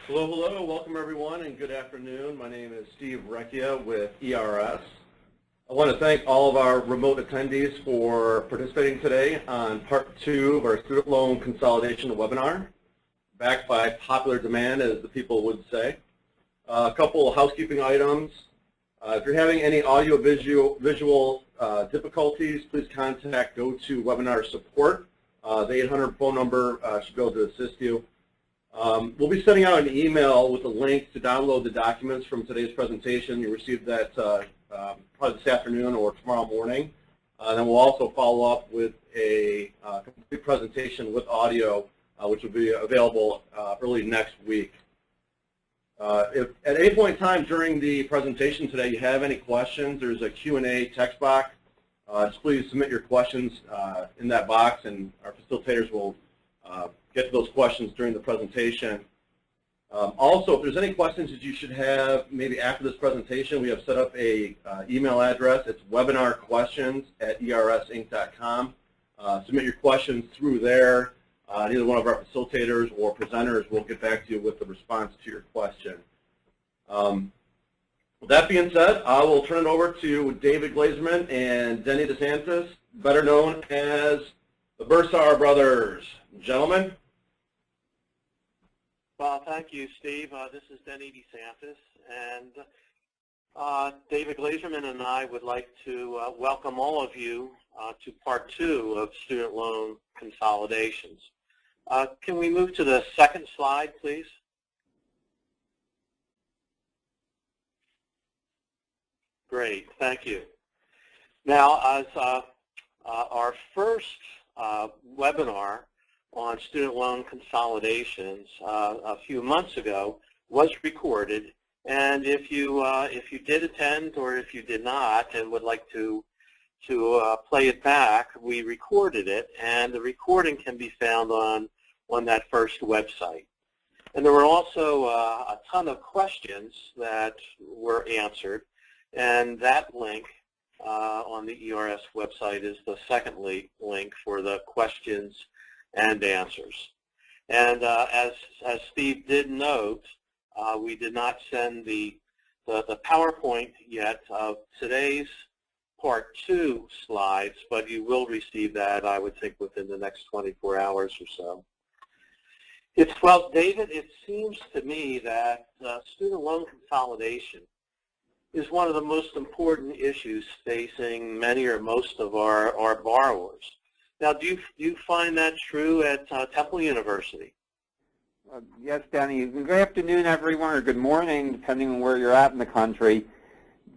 Hello, hello. Welcome, everyone, and good afternoon. My name is Steve Recchia with ERS. I want to thank all of our remote attendees for participating today on part 2 of our student loan consolidation webinar, backed by popular demand, as the people would say. A couple of housekeeping items. If you're having any audio-visual difficulties, please contact GoToWebinar Support. The 800 phone number should be able to assist you. We'll be sending out an email with a link to download the documents from today's presentation. You'll receive that probably this afternoon or tomorrow morning. Then we'll also follow up with a complete presentation with audio, which will be available early next week. If at any point in time during the presentation today you have any questions, there's a Q&A text box. Just please submit your questions in that box, and our facilitators will get to those questions during the presentation. Also, if there's any questions that you should have maybe after this presentation, we have set up a email address. It's webinarquestions@ersinc.com. Submit your questions through there. Either one of our facilitators or presenters will get back to you with the response to your question. With that being said, I will turn it over to David Glazerman and Denny DeSantis, better known as the Bursar brothers. Gentlemen. Well, thank you, Steve. This is Denny DeSantis, and David Glazerman and I would like to welcome all of you to part 2 of student loan consolidations. Can we move to the second slide, please? Great, thank you. Now, as our first webinar on student loan consolidations a few months ago was recorded, and if you did attend or if you did not and would like to play it back, we recorded it, and the recording can be found on that first website. And there were also a ton of questions that were answered, and that link on the ERS website is the second link for the questions and answers. And as Steve did note, we did not send the PowerPoint yet of today's part 2 slides, but you will receive that, I would think, within the next 24 hours or so. Well, David, it seems to me that student loan consolidation is one of the most important issues facing many or most of our borrowers. Now, do you find that true at Temple University? Yes, Denny. Good afternoon, everyone, or good morning, depending on where you're at in the country.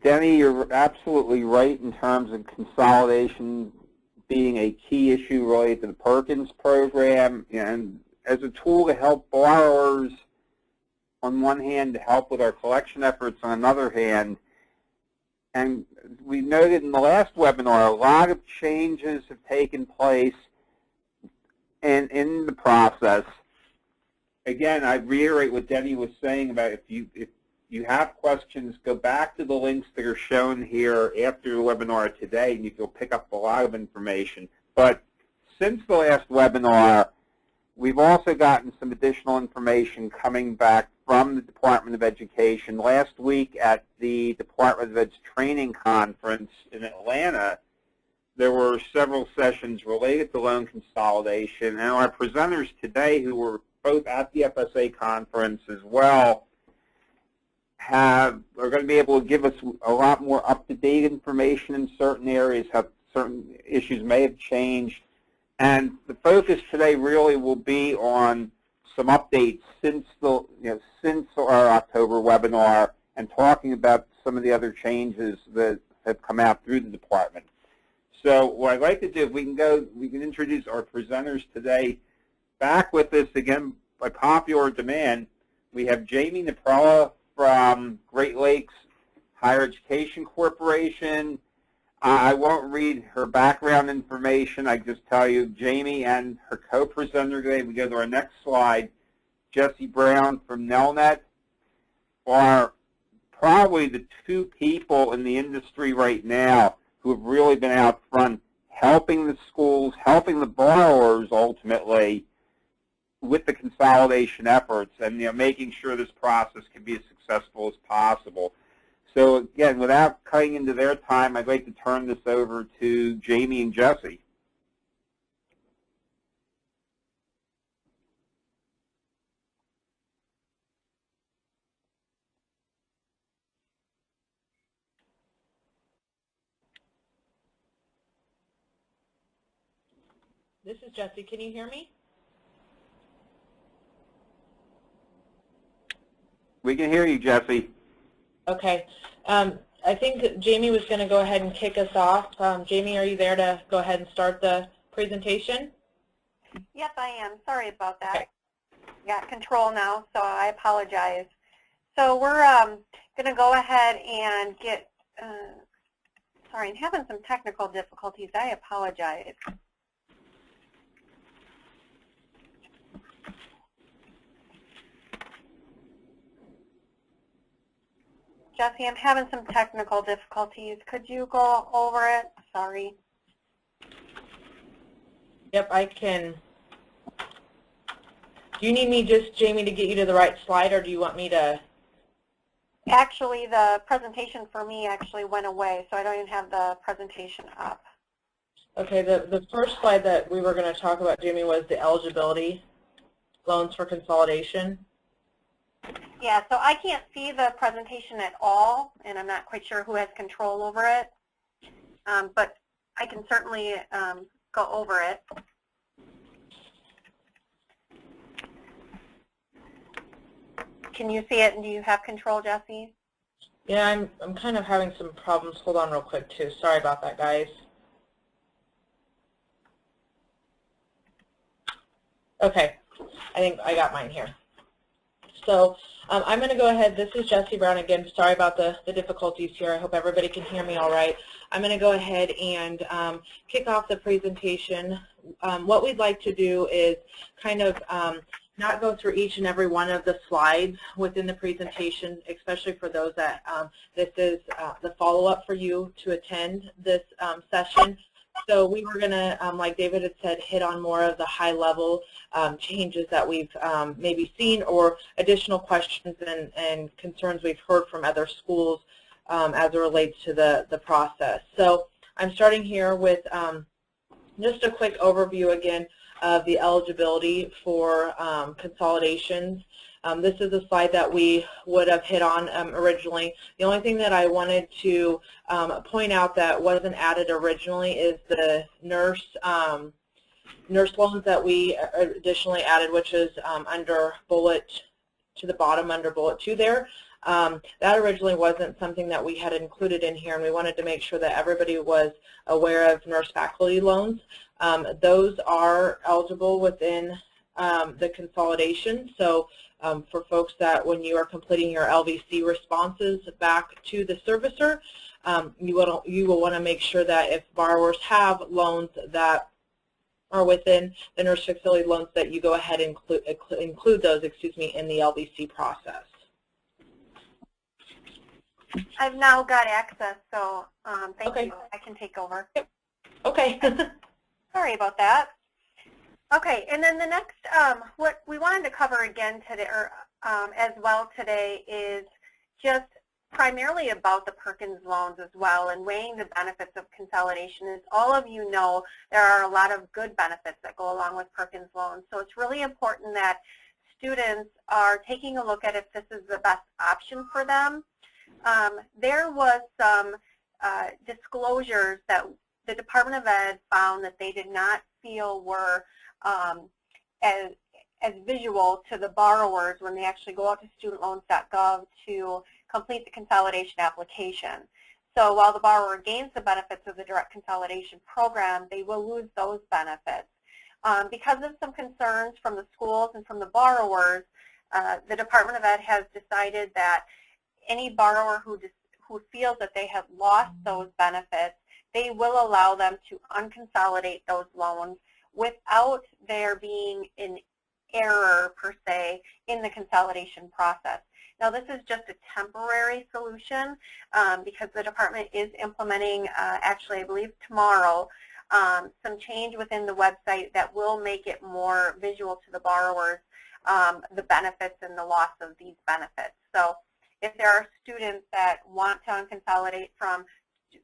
Denny, you're absolutely right in terms of consolidation being a key issue related to the Perkins program, and as a tool to help borrowers on one hand, to help with our collection efforts on another hand. And we noted in the last webinar, a lot of changes have taken place in the process. Again, I reiterate what Denny was saying about if you have questions, go back to the links that are shown here after the webinar today, and you'll pick up a lot of information. But since the last webinar, we've also gotten some additional information coming back from the Department of Education. Last week at the Department of Ed's training conference in Atlanta, there were several sessions related to loan consolidation, and our presenters today, who were both at the FSA conference as well, are going to be able to give us a lot more up-to-date information in certain areas, how certain issues may have changed. And the focus today really will be on some updates since our October webinar, and talking about some of the other changes that have come out through the department. So what I'd like to do, we can introduce our presenters today. Back with us again by popular demand, we have Jamie Naprella from Great Lakes Higher Education Corporation. I won't read her background information. I just tell you, Jamie and her co-presenter today, we go to our next slide, Jesse Brown from Nelnet, are probably the two people in the industry right now who have really been out front helping the schools, helping the borrowers ultimately with the consolidation efforts and making sure this process can be as successful as possible. So again, without cutting into their time, I'd like to turn this over to Jamie and Jesse. This is Jesse. Can you hear me? We can hear you, Jesse. Okay. I think Jamie was going to go ahead and kick us off. Jamie, are you there to go ahead and start the presentation? Yes, I am. Sorry about that. Okay. Got control now, so I apologize. So we're going to go ahead and get, sorry, I'm having some technical difficulties. I apologize. Jesse, I'm having some technical difficulties. Could you go over it? Sorry. Yep, I can. Do you need me just, Jamie, to get you to the right slide, or do you want me to? Actually, the presentation for me actually went away, so I don't even have the presentation up. Okay, the first slide that we were going to talk about, Jamie, was the eligibility loans for consolidation. Yeah, so I can't see the presentation at all, and I'm not quite sure who has control over it, but I can certainly go over it. Can you see it, and do you have control, Jesse? Yeah, I'm kind of having some problems. Hold on real quick, too. Sorry about that, guys. Okay, I think I got mine here. So I'm going to go ahead. This is Jesse Brown again. Sorry about the difficulties here. I hope everybody can hear me all right. I'm going to go ahead and kick off the presentation. What we'd like to do is kind of not go through each and every one of the slides within the presentation, especially for those that this is the follow-up for you to attend this session. So we were going to, like David had said, hit on more of the high-level changes that we've maybe seen or additional questions and concerns we've heard from other schools as it relates to the process. So I'm starting here with just a quick overview again of the eligibility for consolidations. This is a slide that we would have hit on originally. The only thing that I wanted to point out that wasn't added originally is the nurse loans that we additionally added, which is under bullet to the bottom under bullet 2 there. That originally wasn't something that we had included in here, and we wanted to make sure that everybody was aware of nurse faculty loans. Those are eligible within the consolidation. So for folks that when you are completing your LVC responses back to the servicer, you will want to make sure that if borrowers have loans that are within the nurse facility loans, that you go ahead and include those, in the LVC process. I've now got access, so thank Okay. you. I can take over. Yep. Okay. Sorry about that. Okay, and then the next, what we wanted to cover again today, or as well today, is just primarily about the Perkins loans as well, and weighing the benefits of consolidation. As all of you know, there are a lot of good benefits that go along with Perkins loans, so it's really important that students are taking a look at if this is the best option for them. There was some disclosures that the Department of Ed found that they did not feel were as visual to the borrowers when they actually go out to studentloans.gov to complete the consolidation application. So while the borrower gains the benefits of the direct consolidation program, they will lose those benefits. Because of some concerns from the schools and from the borrowers, the Department of Ed has decided that any borrower who feels that they have lost those benefits, they will allow them to unconsolidate those loans without there being an error, per se, in the consolidation process. Now, this is just a temporary solution because the department is implementing, actually, I believe tomorrow, some change within the website that will make it more visual to the borrowers, the benefits and the loss of these benefits. So if there are students that want to unconsolidate from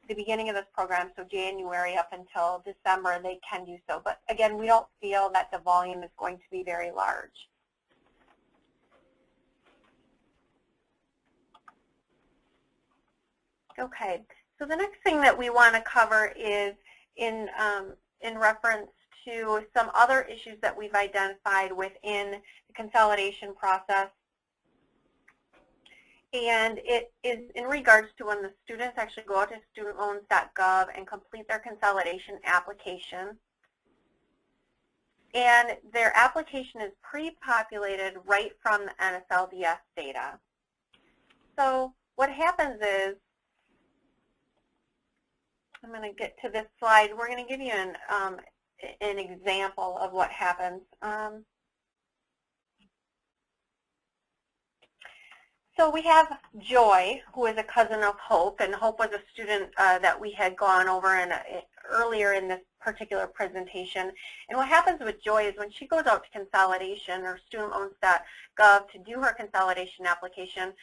the beginning of this program, so January up until December, they can do so. But again, we don't feel that the volume is going to be very large. Okay, so the next thing that we want to cover is in reference to some other issues that we've identified within the consolidation process. And it is in regards to when the students actually go out to studentloans.gov and complete their consolidation application. And their application is pre-populated right from the NSLDS data. So what happens is, I'm going to get to this slide. We're going to give you an example of what happens. So we have Joy, who is a cousin of Hope, and Hope was a student that we had gone over earlier in this particular presentation. And what happens with Joy is when she goes out to consolidation or studentloans.gov to do her consolidation application,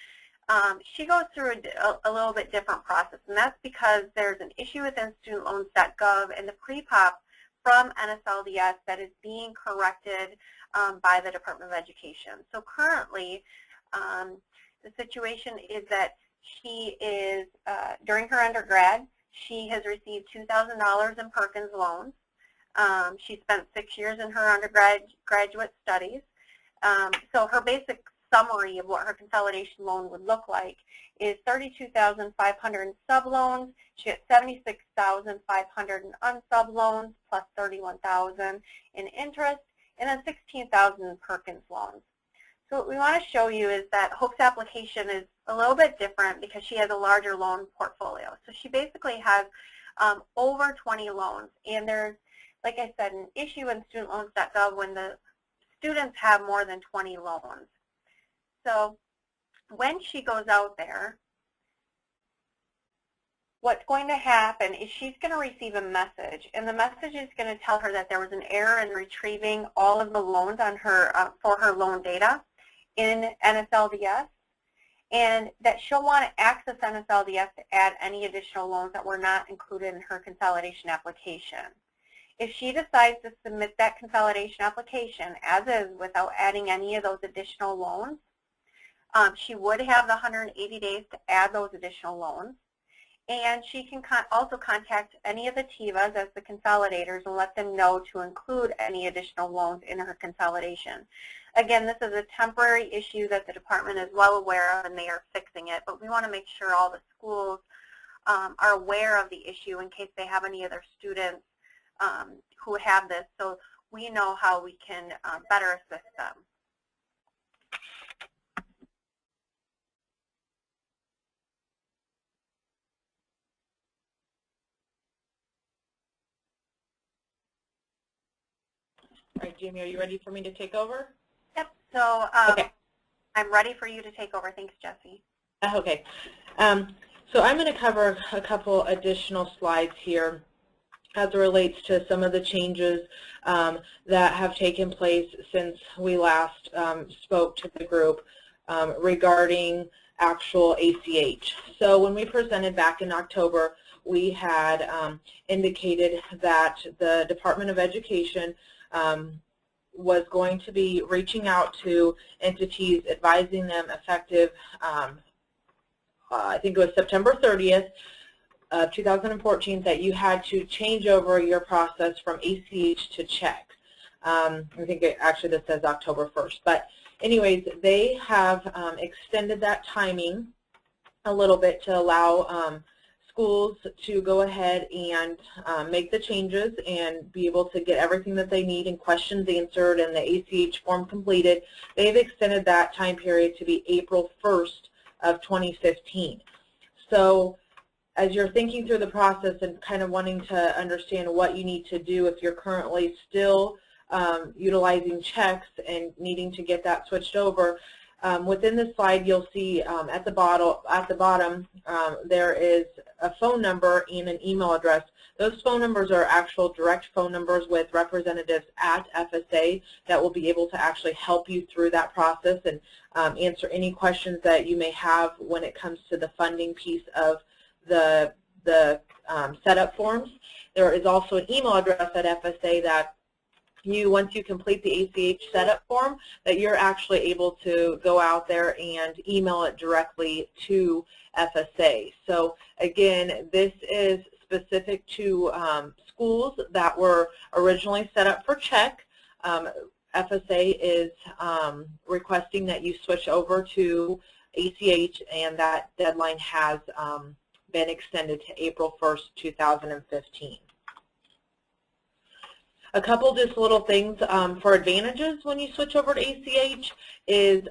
she goes through a little bit different process, and that's because there's an issue within studentloans.gov and the pre-pop from NSLDS that is being corrected by the Department of Education. So currently, the situation is that she is, during her undergrad, she has received $2,000 in Perkins loans. She spent 6 years in her undergraduate studies. So her basic summary of what her consolidation loan would look like is $32,500 in subloans. She got $76,500 in unsub loans plus $31,000 in interest, and then $16,000 in Perkins loans. So what we want to show you is that Hope's application is a little bit different because she has a larger loan portfolio. So she basically has over 20 loans, and there's, like I said, an issue in studentloans.gov when the students have more than 20 loans. So when she goes out there, what's going to happen is she's going to receive a message, and the message is going to tell her that there was an error in retrieving all of the loans on her for her loan data in NSLDS, and that she'll want to access NSLDS to add any additional loans that were not included in her consolidation application. If she decides to submit that consolidation application as is without adding any of those additional loans, she would have the 180 days to add those additional loans. And she can also contact any of the TIVAs as the consolidators and let them know to include any additional loans in her consolidation. Again, this is a temporary issue that the department is well aware of, and they are fixing it, but we want to make sure all the schools are aware of the issue in case they have any other students who have this, so we know how we can better assist them. All right, Jamie, are you ready for me to take over? Yep, so okay. I'm ready for you to take over. Thanks, Jessie. Okay, so I'm going to cover a couple additional slides here as it relates to some of the changes that have taken place since we last spoke to the group regarding actual ACH. So when we presented back in October, we had indicated that the Department of Education was going to be reaching out to entities, advising them effective, I think it was September 30th of 2014, that you had to change over your process from ACH to checks. I think actually this says October 1st. But anyways, they have extended that timing a little bit to allow schools to go ahead and make the changes and be able to get everything that they need and questions answered and the ACH form completed. They've extended that time period to be April 1st of 2015. So as you're thinking through the process and kind of wanting to understand what you need to do if you're currently still utilizing checks and needing to get that switched over, Within the slide, you'll see at the bottom there is a phone number and an email address. Those phone numbers are actual direct phone numbers with representatives at FSA that will be able to actually help you through that process and answer any questions that you may have when it comes to the funding piece of the setup forms. There is also an email address at FSA that once you complete the ACH setup form, that you're actually able to go out there and email it directly to FSA. So again, this is specific to schools that were originally set up for check. FSA is requesting that you switch over to ACH, and that deadline has been extended to April 1st, 2015. A couple just little things for advantages when you switch over to ACH is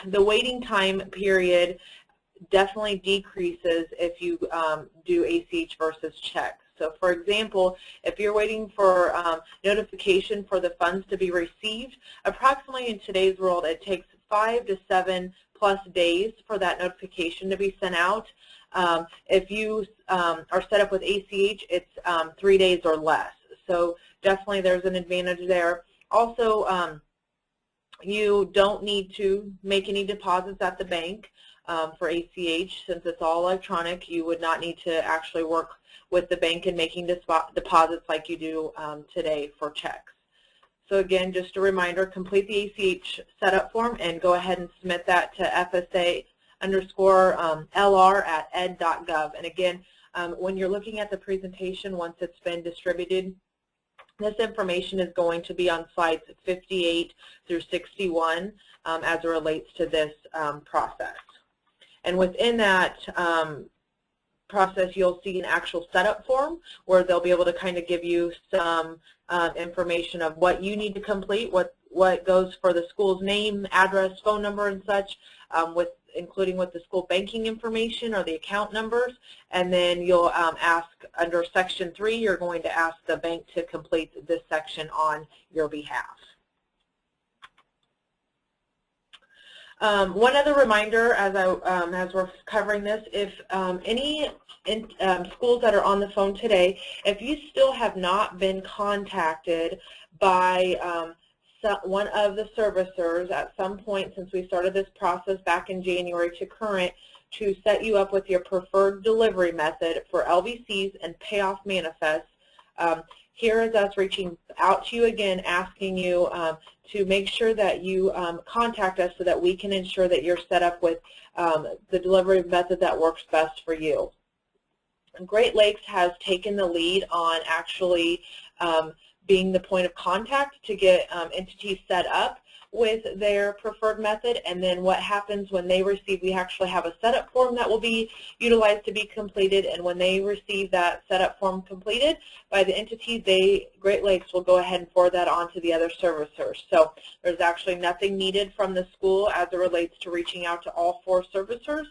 the waiting time period definitely decreases if you do ACH versus check. So for example, if you're waiting for notification for the funds to be received, approximately in today's world it takes 5 to 7+ days for that notification to be sent out. If you are set up with ACH, it's 3 days or less. So definitely there's an advantage there. Also, you don't need to make any deposits at the bank for ACH. Since it's all electronic, you would not need to actually work with the bank in making deposits like you do today for checks. So again, just a reminder, complete the ACH setup form and go ahead and submit that to FSA_LR@ed.gov. And again, when you're looking at the presentation, once it's been distributed, this information is going to be on slides 58 through 61 as it relates to this process. And within that process, you'll see an actual setup form where they'll be able to kind of give you some information of what you need to complete, what goes for the school's name, address, phone number, and such, including with the school banking information or the account numbers. And then you'll ask under Section 3, you're going to ask the bank to complete this section on your behalf. One other reminder as we're covering this, if any schools that are on the phone today, if you still have not been contacted by one of the servicers at some point since we started this process back in January to current to set you up with your preferred delivery method for LVCs and payoff manifests, here is us reaching out to you again, asking you to make sure that you contact us so that we can ensure that you're set up with the delivery method that works best for you. Great Lakes has taken the lead on actually being the point of contact to get entities set up with their preferred method. And then what happens when they receive, we actually have a setup form that will be utilized to be completed, and when they receive that setup form completed by the entities, Great Lakes will go ahead and forward that on to the other servicers. So there's actually nothing needed from the school as it relates to reaching out to all 4 servicers.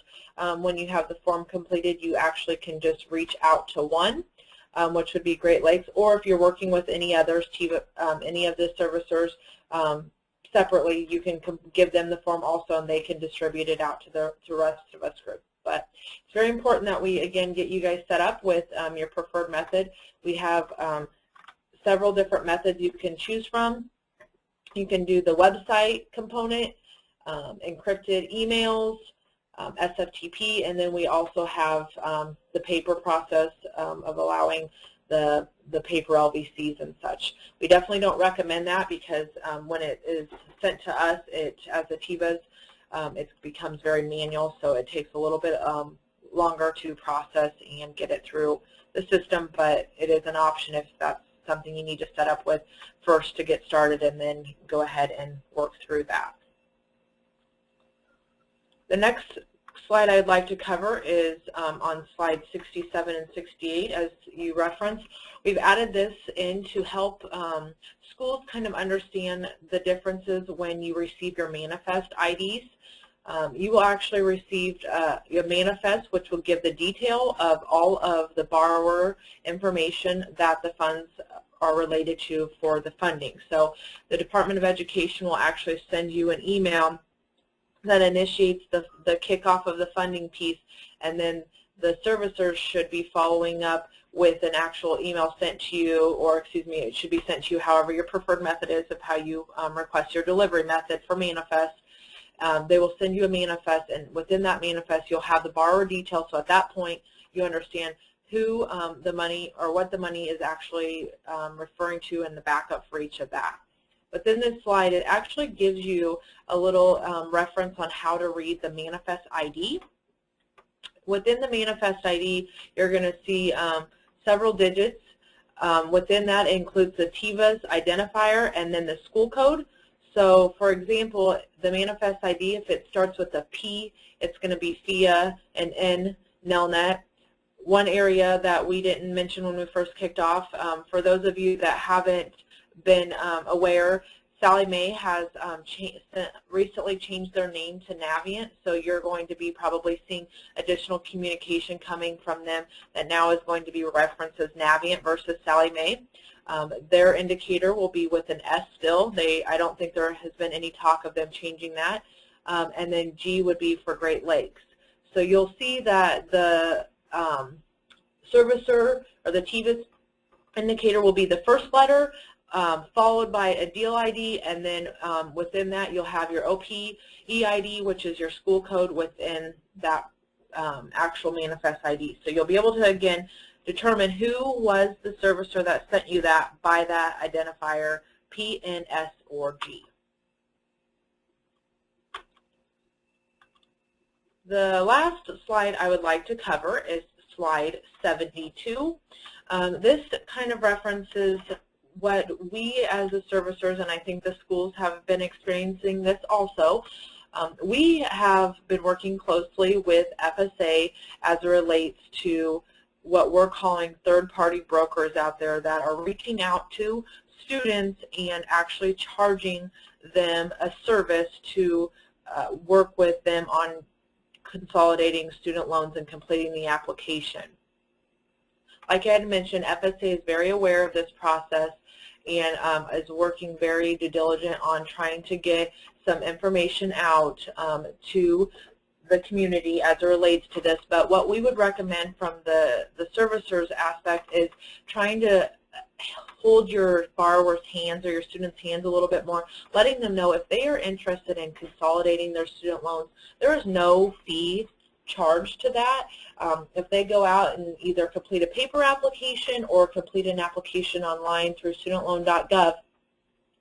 When you have the form completed, you actually can just reach out to one, which would be Great Lakes, or if you're working with any others, any of the servicers separately, you can give them the form also, and they can distribute it out to the rest of us group. But it's very important that we, again, get you guys set up with your preferred method. We have several different methods you can choose from. You can do the website component, encrypted emails, SFTP, and then we also have the paper process of allowing the paper LVCs and such. We definitely don't recommend that because when it is sent to us, as ATIVAs, it becomes very manual, so it takes a little bit longer to process and get it through the system, but it is an option if that's something you need to set up with first to get started, and then go ahead and work through that. The next slide I'd like to cover is on slides 67 and 68, as you referenced. We've added this in to help schools kind of understand the differences when you receive your manifest IDs. You will actually receive your manifest, which will give the detail of all of the borrower information that the funds are related to for the funding. So the Department of Education will actually send you an email that initiates the kickoff of the funding piece, and then the servicers should be following up with an actual email sent to you, or excuse me, it should be sent to you however your preferred method is of how you request your delivery method for manifest. They will send you a manifest, and within that manifest you'll have the borrower details, so at that point you understand who the money or what the money is actually referring to and the backup for each of that. Within this slide, it actually gives you a little reference on how to read the manifest ID. Within the manifest ID, you're going to see several digits. Within that includes the TIVA's identifier and then the school code. So, for example, the manifest ID, if it starts with a P, it's going to be FIA, and N, Nelnet. One area that we didn't mention when we first kicked off, for those of you that haven't been aware, Sallie Mae has recently changed their name to Navient, so you're going to be probably seeing additional communication coming from them that now is going to be referenced as Navient versus Sallie Mae. Their indicator will be with an S still. I don't think there has been any talk of them changing that. And then G would be for Great Lakes. So you'll see that the servicer or the TIVA's indicator will be the first letter, followed by a deal ID, and then within that you'll have your OPE-ID, which is your school code within that actual manifest ID. So you'll be able to, again, determine who was the servicer that sent you that by that identifier, P, N, S, or G. The last slide I would like to cover is slide 72. This kind of references what we as the servicers, and I think the schools have been experiencing this also, we have been working closely with FSA as it relates to what we're calling third-party brokers out there that are reaching out to students and actually charging them a service to work with them on consolidating student loans and completing the application. Like I had mentioned, FSA is very aware of this process and is working very diligent on trying to get some information out to the community as it relates to this. But what we would recommend from the servicers aspect is trying to hold your borrower's hands or your students' hands a little bit more, letting them know if they are interested in consolidating their student loans, there is no fee charged to that. If they go out and either complete a paper application or complete an application online through studentloan.gov,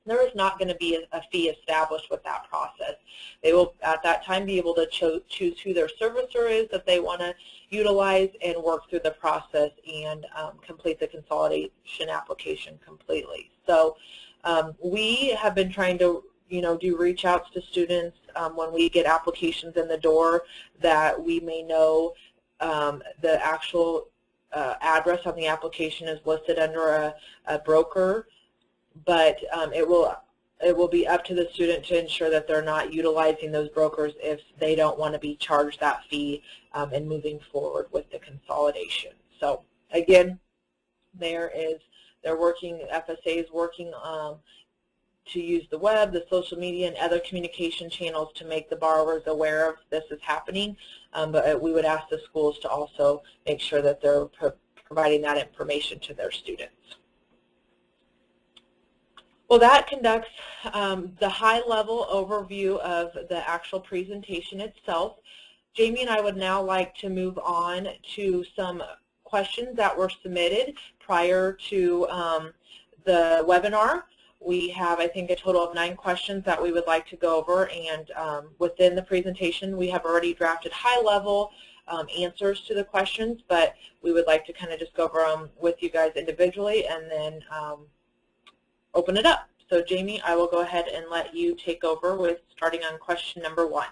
there is not going to be a fee established with that process. They will at that time be able to choose who their servicer is that they want to utilize and work through the process and complete the consolidation application completely. So we have been trying to do reach outs to students when we get applications in the door that we may know the actual address on the application is listed under a broker, but it will be up to the student to ensure that they're not utilizing those brokers if they don't want to be charged that fee and moving forward with the consolidation. So again, FSA is working to use the web, the social media, and other communication channels to make the borrowers aware of this is happening. But we would ask the schools to also make sure that they're providing that information to their students. Well, that conducts the high-level overview of the actual presentation itself. Jamie and I would now like to move on to some questions that were submitted prior to the webinar. We have, I think, a total of 9 questions that we would like to go over, and within the presentation we have already drafted high-level answers to the questions, but we would like to kind of just go over them with you guys individually and then open it up. So Jamie, I will go ahead and let you take over with starting on question number 1.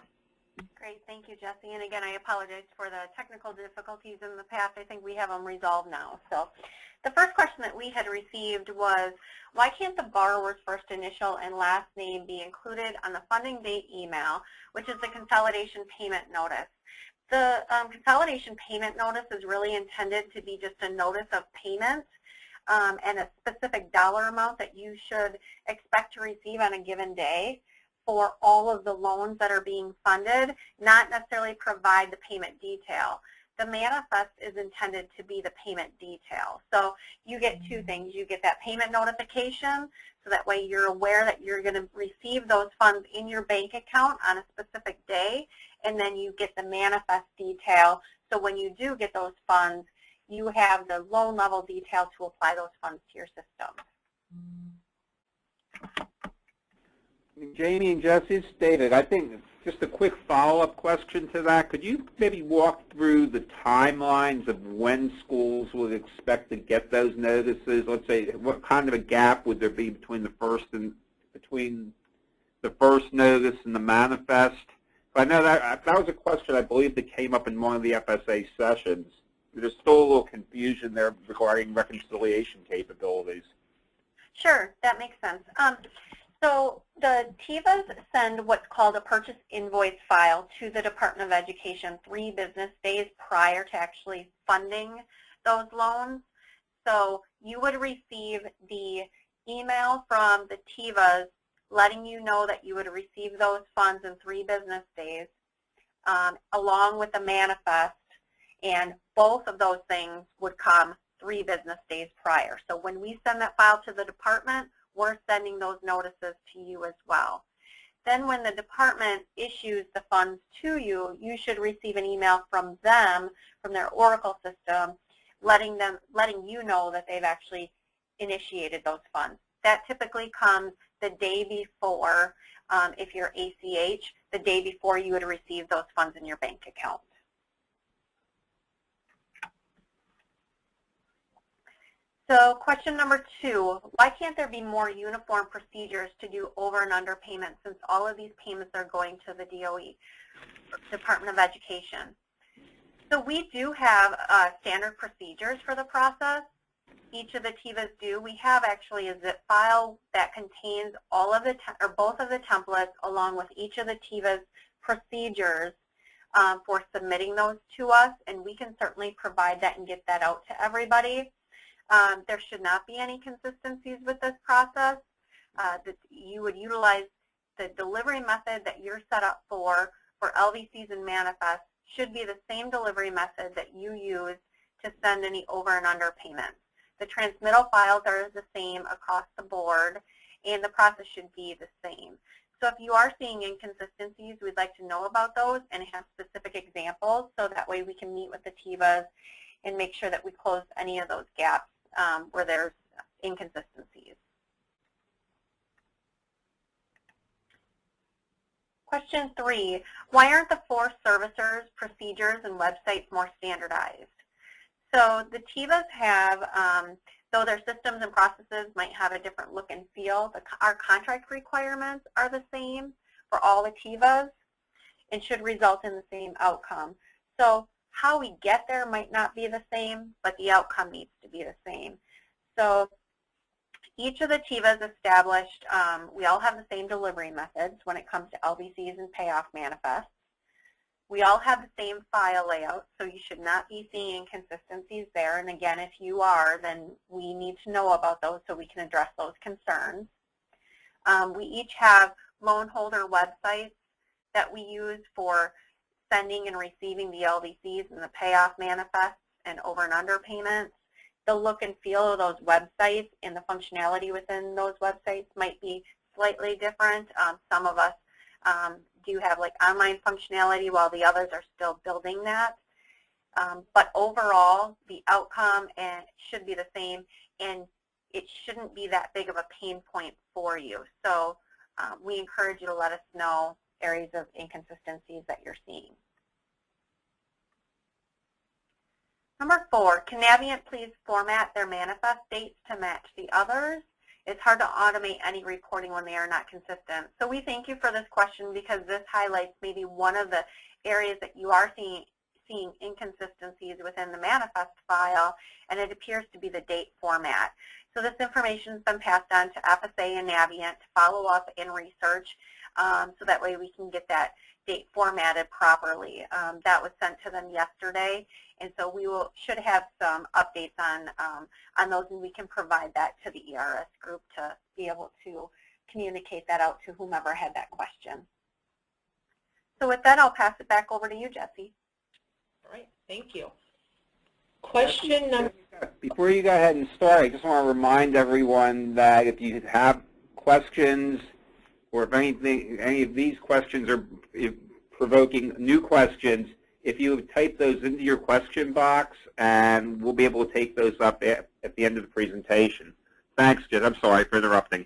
Great, thank you, Jesse. And again, I apologize for the technical difficulties in the past. I think we have them resolved now. So the first question that we had received was, why can't the borrower's first initial and last name be included on the funding date email, which is the consolidation payment notice? The consolidation payment notice is really intended to be just a notice of payment and a specific dollar amount that you should expect to receive on a given day. for all of the loans that are being funded, not necessarily provide the payment detail. The manifest is intended to be the payment detail. So you get two things. You get that payment notification, so that way you're aware that you're going to receive those funds in your bank account on a specific day, and then you get the manifest detail. So when you do get those funds, you have the loan level detail to apply those funds to your system. Jamie and Jesse, it's David. I think just a quick follow-up question to that. Could you maybe walk through the timelines of when schools would expect to get those notices? Let's say, what kind of a gap would there be between the first notice and the manifest? I know that was a question I believe that came up in one of the FSA sessions. There's still a little confusion there regarding reconciliation capabilities. Sure, that makes sense. So the TIVAs send what's called a purchase invoice file to the Department of Education 3 business days prior to actually funding those loans. So you would receive the email from the TIVAs letting you know that you would receive those funds in 3 business days, along with the manifest, and both of those things would come 3 business days prior. So when we send that file to the department, we're sending those notices to you as well. Then when the department issues the funds to you, you should receive an email from them, from their Oracle system, letting you know that they've actually initiated those funds. That typically comes the day before, if you're ACH, the day before you would receive those funds in your bank account. So question number 2, why can't there be more uniform procedures to do over and under payments since all of these payments are going to the DOE, Department of Education? So we do have standard procedures for the process. Each of the TIVAs do. We have actually a zip file that contains all of the, or both of the templates along with each of the TIVAs procedures for submitting those to us, and we can certainly provide that and get that out to everybody. There should not be any consistencies with this process. That you would utilize the delivery method that you're set up for LVCs and manifests should be the same delivery method that you use to send any over and under payments. The transmittal files are the same across the board, and the process should be the same. So if you are seeing inconsistencies, we'd like to know about those and have specific examples, so that way we can meet with the TIVAs and make sure that we close any of those gaps where there's inconsistencies. Question 3, why aren't the 4 servicers, procedures, and websites more standardized? So the TIVAs have, though their systems and processes might have a different look and feel, our contract requirements are the same for all the TIVAs and should result in the same outcome. So how we get there might not be the same, but the outcome needs to be the same. So each of the TIVAs established, we all have the same delivery methods when it comes to LVCs and payoff manifests. We all have the same file layout, so you should not be seeing inconsistencies there. And again, if you are, then we need to know about those so we can address those concerns. We each have loan holder websites that we use for sending and receiving the LVCs and the payoff manifests and over and under payments. The look and feel of those websites and the functionality within those websites might be slightly different. Some of us do have like online functionality while the others are still building that. But overall, the outcome should be the same, and it shouldn't be that big of a pain point for you. So we encourage you to let us know areas of inconsistencies that you're seeing. Number 4, can Navient please format their manifest dates to match the others? It's hard to automate any reporting when they are not consistent. So we thank you for this question because this highlights maybe one of the areas that you are seeing inconsistencies within the manifest file, and it appears to be the date format. So this information has been passed on to FSA and Navient to follow up and research, so that way we can get that date formatted properly. That was sent to them yesterday, and so we should have some updates on those, and we can provide that to the ERS group to be able to communicate that out to whomever had that question. So with that, I'll pass it back over to you, Jesse. All right, thank you. Question number... Before you go ahead and start, I just want to remind everyone that if you have questions, or if any of these questions are provoking new questions, if you type those into your question box, and we'll be able to take those up at the end of the presentation. Thanks, Jed. I'm sorry for interrupting.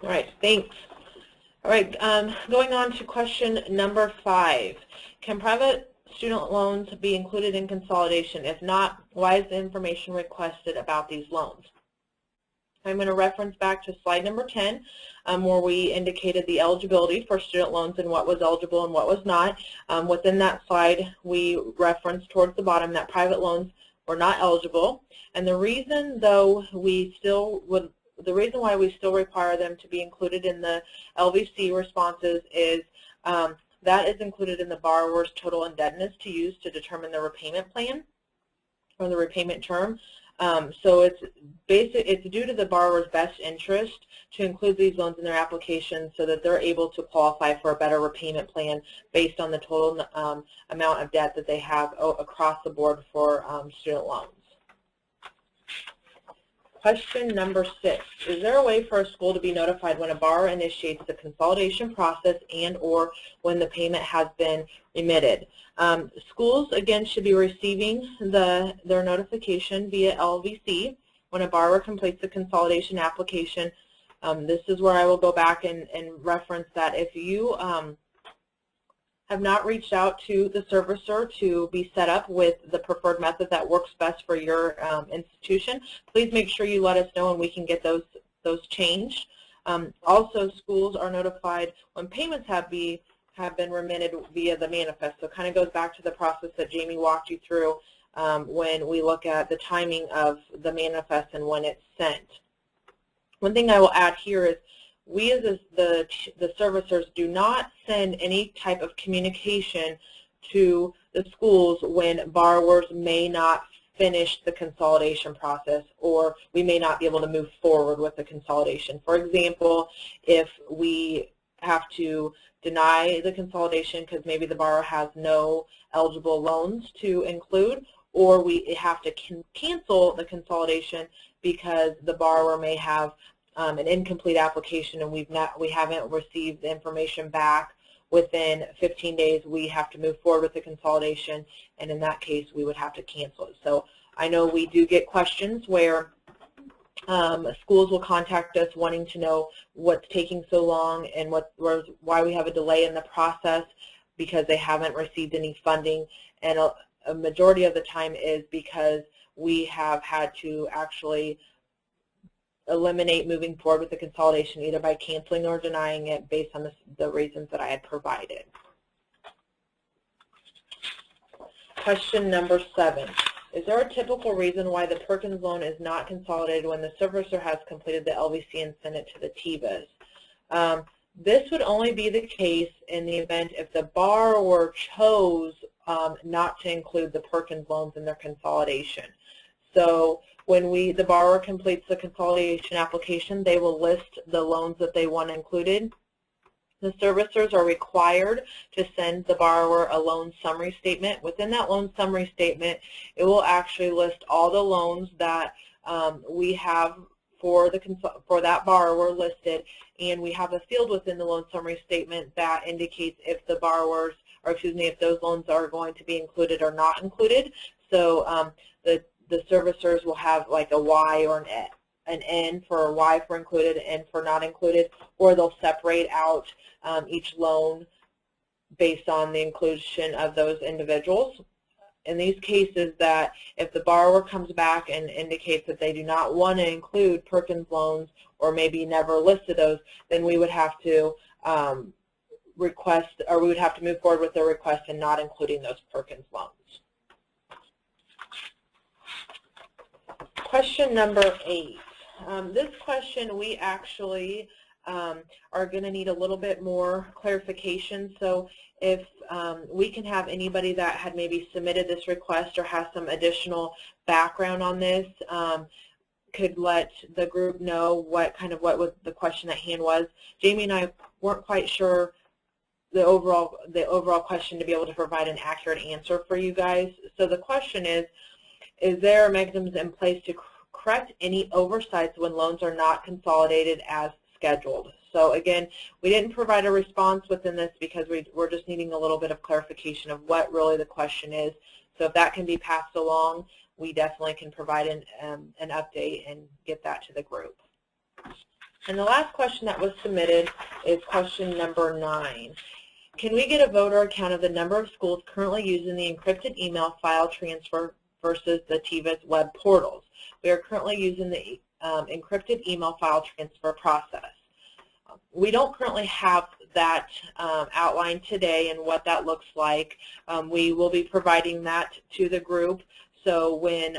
All right, thanks. All right, going on to question number 5. Can private student loans be included in consolidation? If not, why is the information requested about these loans? I'm going to reference back to slide number 10, where we indicated the eligibility for student loans and what was eligible and what was not. Within that slide, we referenced towards the bottom that private loans were not eligible, and the reason, though, the reason why we still require them to be included in the LVC responses is that is included in the borrower's total indebtedness to use to determine the repayment plan or the repayment term. So it's due to the borrower's best interest to include these loans in their application so that they're able to qualify for a better repayment plan based on the total amount of debt that they have across the board for student loans. Question number 6, is there a way for a school to be notified when a borrower initiates the consolidation process and or when the payment has been remitted? Schools, again, should be receiving their notification via LVC when a borrower completes the consolidation application. This is where I will go back and reference that if you have not reached out to the servicer to be set up with the preferred method that works best for your institution, please make sure you let us know and we can get those changed. Also, schools are notified when payments have been remitted via the manifest. So it kind of goes back to the process that Jamie walked you through when we look at the timing of the manifest and when it's sent. One thing I will add here is we as the servicers do not send any type of communication to the schools when borrowers may not finish the consolidation process or we may not be able to move forward with the consolidation. For example, if we have to deny the consolidation because maybe the borrower has no eligible loans to include, or we have to cancel the consolidation because the borrower may have an incomplete application and we haven't received the information back within 15 days, we have to move forward with the consolidation, and in that case we would have to cancel it. So I know we do get questions where schools will contact us wanting to know what's taking so long and why we have a delay in the process because they haven't received any funding, and a majority of the time is because we have had to actually eliminate moving forward with the consolidation either by canceling or denying it based on the reasons that I had provided. Question number 7. Is there a typical reason why the Perkins loan is not consolidated when the servicer has completed the LVC and sent it to the TVAs? This would only be the case in the event if the borrower chose not to include the Perkins loans in their consolidation. So when the borrower completes the consolidation application, they will list the loans that they want included. The servicers are required to send the borrower a loan summary statement. Within that loan summary statement, it will actually list all the loans that we have for that borrower listed, and we have a field within the loan summary statement that indicates if the borrowers, or excuse me, if those loans are going to be included or not included. So the servicers will have like a Y or an N for Y for included, N for not included, or they'll separate out each loan based on the inclusion of those individuals. In these cases, that if the borrower comes back and indicates that they do not want to include Perkins loans or maybe never listed those, then we would have to request, or we would have to move forward with their request and not including those Perkins loans. Question number 8. This question we actually are going to need a little bit more clarification. So if we can have anybody that had maybe submitted this request or has some additional background on this, could let the group know what was the question at hand was. Jamie and I weren't quite sure the overall question to be able to provide an accurate answer for you guys. So the question is there mechanisms in place to correct any oversights when loans are not consolidated as scheduled? So again, we didn't provide a response within this because we're just needing a little bit of clarification of what really the question is. So if that can be passed along, we definitely can provide an update and get that to the group. And the last question that was submitted is question number 9. Can we get a voter account of the number of schools currently using the encrypted email file transfer versus the TVIS web portals? We are currently using the encrypted email file transfer process. We don't currently have that outlined today and what that looks like. We will be providing that to the group. So when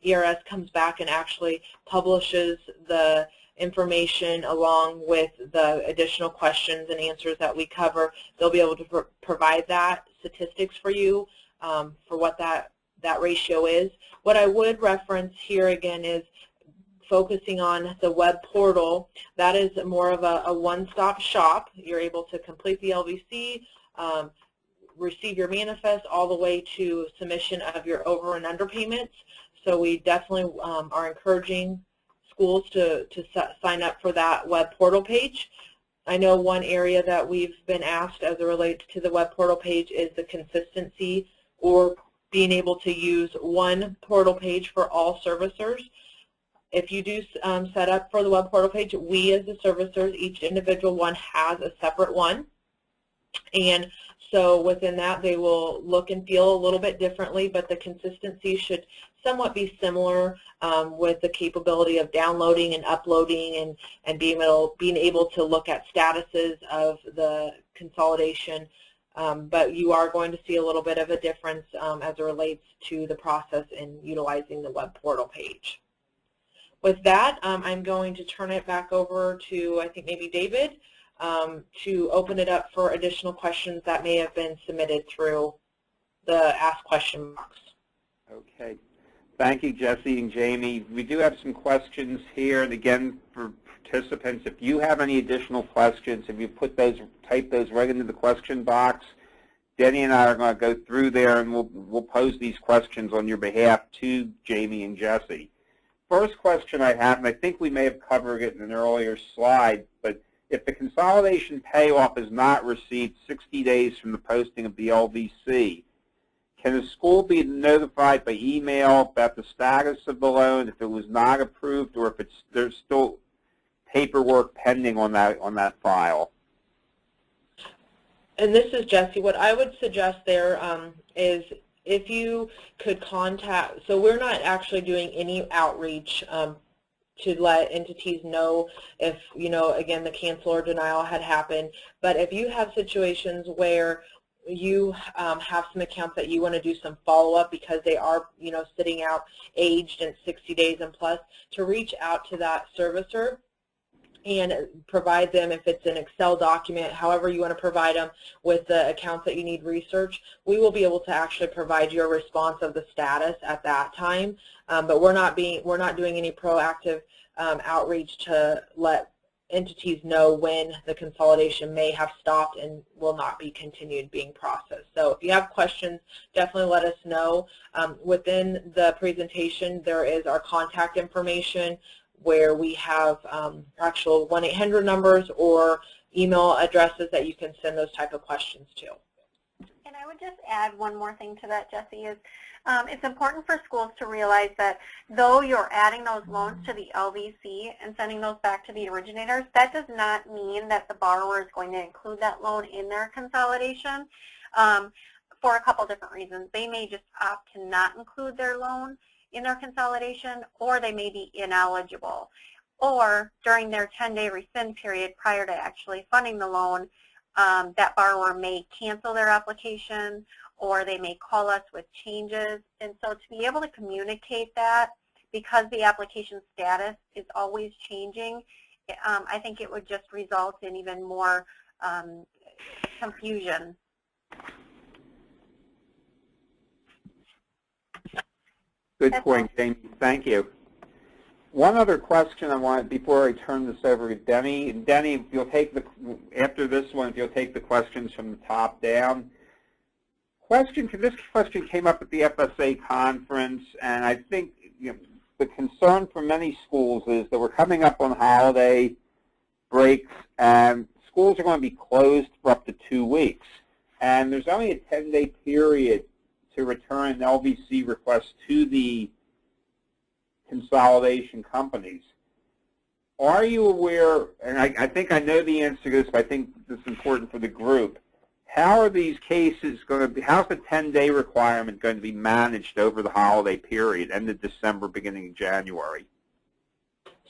ERS comes back and actually publishes the information along with the additional questions and answers that we cover, they'll be able to provide that statistics for you for what that ratio is. What I would reference here again is focusing on the web portal. That is more of a one-stop shop. You're able to complete the LVC, receive your manifest, all the way to submission of your over and under payments. So we definitely are encouraging schools to sign up for that web portal page. I know one area that we've been asked as it relates to the web portal page is the consistency or being able to use one portal page for all servicers. If you do set up for the web portal page, we as the servicers, each individual one has a separate one. And so within that, they will look and feel a little bit differently, but the consistency should somewhat be similar with the capability of downloading and uploading and being able to look at statuses of the consolidation. But you are going to see a little bit of a difference as it relates to the process in utilizing the web portal page. With that, I'm going to turn it back over to, I think, maybe David, to open it up for additional questions that may have been submitted through the Ask Question box. Okay. Thank you, Jesse and Jamie. We do have some questions here, and again, for participants, if you have any additional questions, if you type those right into the question box, Denny and I are going to go through there, and we'll pose these questions on your behalf to Jamie and Jesse. First question I have, and I think we may have covered it in an earlier slide, but if the consolidation payoff is not received 60 days from the posting of the LVC, can the school be notified by email about the status of the loan if it was not approved, or if there's still paperwork pending on that file? And this is Jesse. What I would suggest there is if you could contact, so we're not actually doing any outreach to let entities know if, again, the cancel or denial had happened. But if you have situations where you have some accounts that you want to do some follow-up because they are, sitting out aged and 60 days and plus, to reach out to that servicer and provide them, if it's an Excel document, however you want to provide them with the accounts that you need research, we will be able to actually provide you a response of the status at that time. But we're not doing any proactive outreach to let entities know when the consolidation may have stopped and will not be continued being processed. So if you have questions, definitely let us know. Within the presentation, there is our contact information where we have actual 1-800 numbers or email addresses that you can send those type of questions to. And I would just add one more thing to that, Jesse, is it's important for schools to realize that though you're adding those loans to the LVC and sending those back to the originators, that does not mean that the borrower is going to include that loan in their consolidation for a couple different reasons. They may just opt to not include their loan in their consolidation, or they may be ineligible. Or during their 10-day rescind period prior to actually funding the loan, that borrower may cancel their application, or they may call us with changes. And so to be able to communicate that, because the application status is always changing, I think it would just result in even more confusion. Good point, Jamie. Thank you. One other question I want before I turn this over to Denny. And Denny, if you'll take after this one, if you'll take the questions from the top down. This question came up at the FSA conference, and I think the concern for many schools is that we're coming up on holiday breaks, and schools are going to be closed for up to 2 weeks. And there's only a 10-day period to return an LVC request to the consolidation companies. Are you aware, and I think I know the answer to this, but I think this is important for the group, how are these cases going to be, how's the 10-day requirement going to be managed over the holiday period, end of December, beginning of January?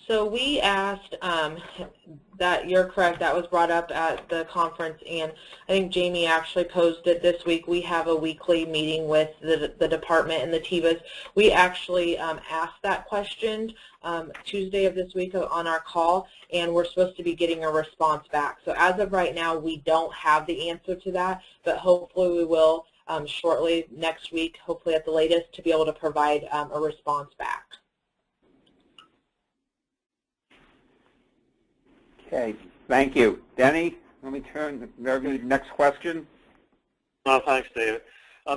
So we asked that, you're correct, that was brought up at the conference, and I think Jamie actually posted this week. We have a weekly meeting with the department and the TIVAs. We actually asked that question Tuesday of this week on our call, and we're supposed to be getting a response back. So as of right now, we don't have the answer to that, but hopefully we will shortly next week, hopefully at the latest, to be able to provide a response back. Okay, thank you. Denny, let me turn to the next question. Thanks, David.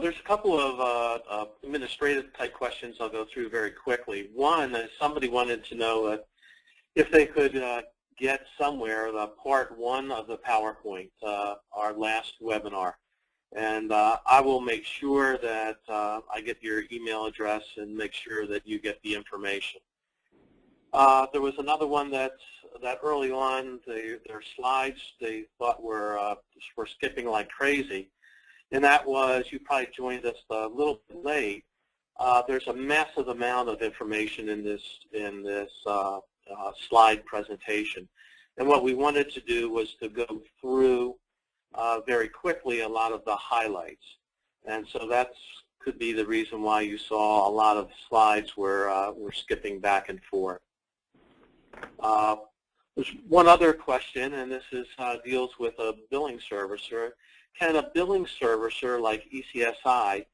There's a couple of administrative type questions I'll go through very quickly. One is somebody wanted to know if they could get somewhere the part 1 of the PowerPoint, our last webinar. And I will make sure that I get your email address and make sure that you get the information. There was another one that early on, their slides they thought were skipping like crazy, and that was, you probably joined us a little bit late. There's a massive amount of information in this slide presentation, and what we wanted to do was to go through very quickly a lot of the highlights, and so that could be the reason why you saw a lot of slides were skipping back and forth. There's one other question, and this deals with a billing servicer. Can a billing servicer like ECSI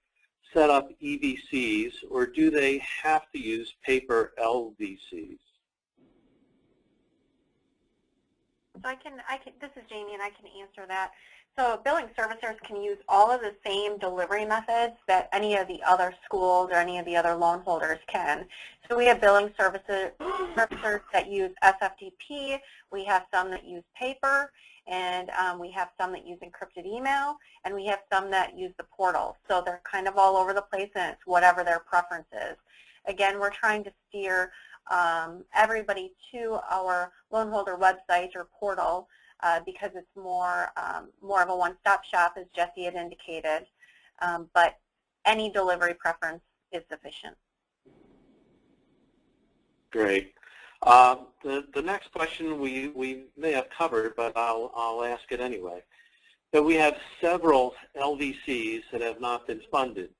set up EVCs, or do they have to use paper LVCs? So this is Jamie, and I can answer that. So billing servicers can use all of the same delivery methods that any of the other schools or any of the other loan holders can. So we have billing servicers that use SFTP, we have some that use paper, and we have some that use encrypted email, and we have some that use the portal. So they're kind of all over the place, and it's whatever their preference is. Again, we're trying to steer everybody to our loan holder website or portal because it's more of a one-stop shop, as Jesse had indicated, but any delivery preference is sufficient. Great. The next question we may have covered, but I'll ask it anyway. So we have several LVCs that have not been funded.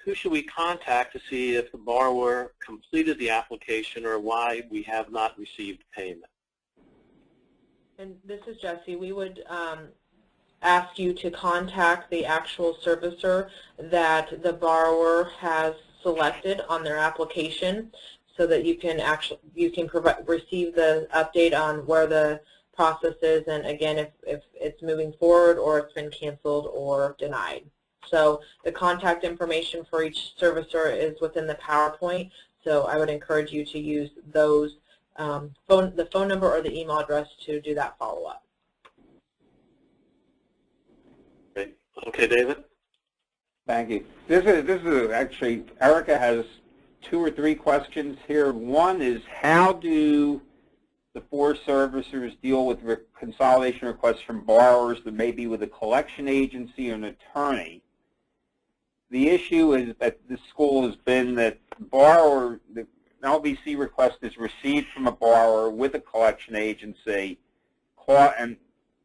Who should we contact to see if the borrower completed the application or why we have not received payment? And this is Jesse. We would ask you to contact the actual servicer that the borrower has selected on their application, so that you can receive the update on where the process is, and again, if it's moving forward or it's been canceled or denied. So the contact information for each servicer is within the PowerPoint, so I would encourage you to use those, the phone number or the email address to do that follow-up. Okay, David? Thank you. This is actually, Erica has 2 or 3 questions here. One is, how do the 4 servicers deal with consolidation requests from borrowers that may be with a collection agency or an attorney? The issue is that the school has been that the LVC request is received from a borrower with a collection agency, and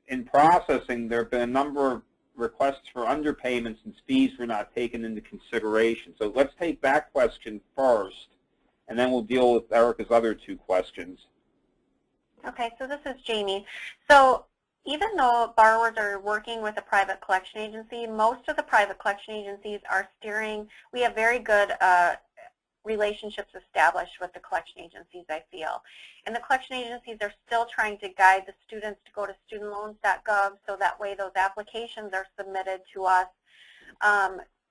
in processing there have been a number of requests for underpayments and fees were not taken into consideration. So let's take that question first, and then we'll deal with Erica's other 2 questions. Okay, so this is Jamie. So even though borrowers are working with a private collection agency, most of the private collection agencies are steering, we have very good relationships established with the collection agencies, I feel. And the collection agencies are still trying to guide the students to go to studentloans.gov so that way those applications are submitted to us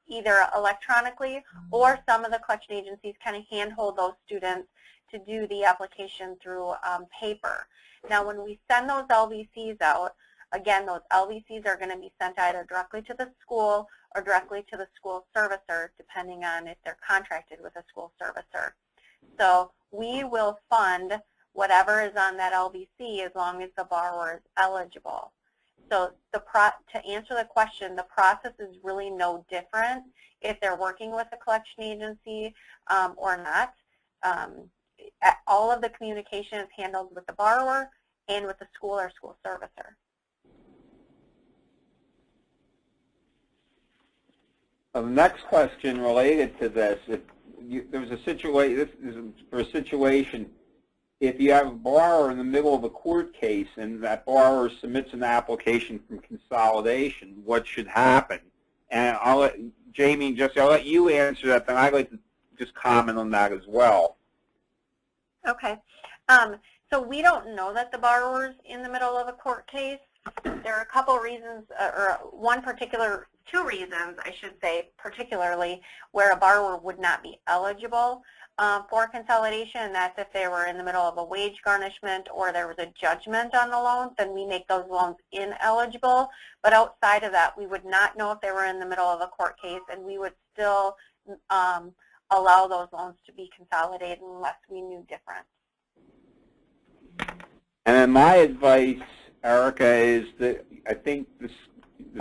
either electronically, or some of the collection agencies kind of handhold those students to do the application through paper. Now when we send those LVCs out, again, those LVCs are going to be sent either directly to the school or directly to the school servicer, depending on if they're contracted with a school servicer. So we will fund whatever is on that LVC as long as the borrower is eligible. So to answer the question, the process is really no different if they're working with a collection agency or not. All of the communication is handled with the borrower and with the school or school servicer. The next question related to this, if there's a situation, this is for a situation, if you have a borrower in the middle of a court case and that borrower submits an application from consolidation, what should happen? And I'll let Jamie and Jesse, I'll let you answer that, then I'd like to just comment on that as well. Okay. So we don't know that the borrower's in the middle of a court case. There are a couple reasons, or two reasons, I should say, particularly where a borrower would not be eligible for consolidation, and that's if they were in the middle of a wage garnishment or there was a judgment on the loans, then we make those loans ineligible. But outside of that, we would not know if they were in the middle of a court case, and we would still allow those loans to be consolidated unless we knew different. And then my advice, Erica, is that I think the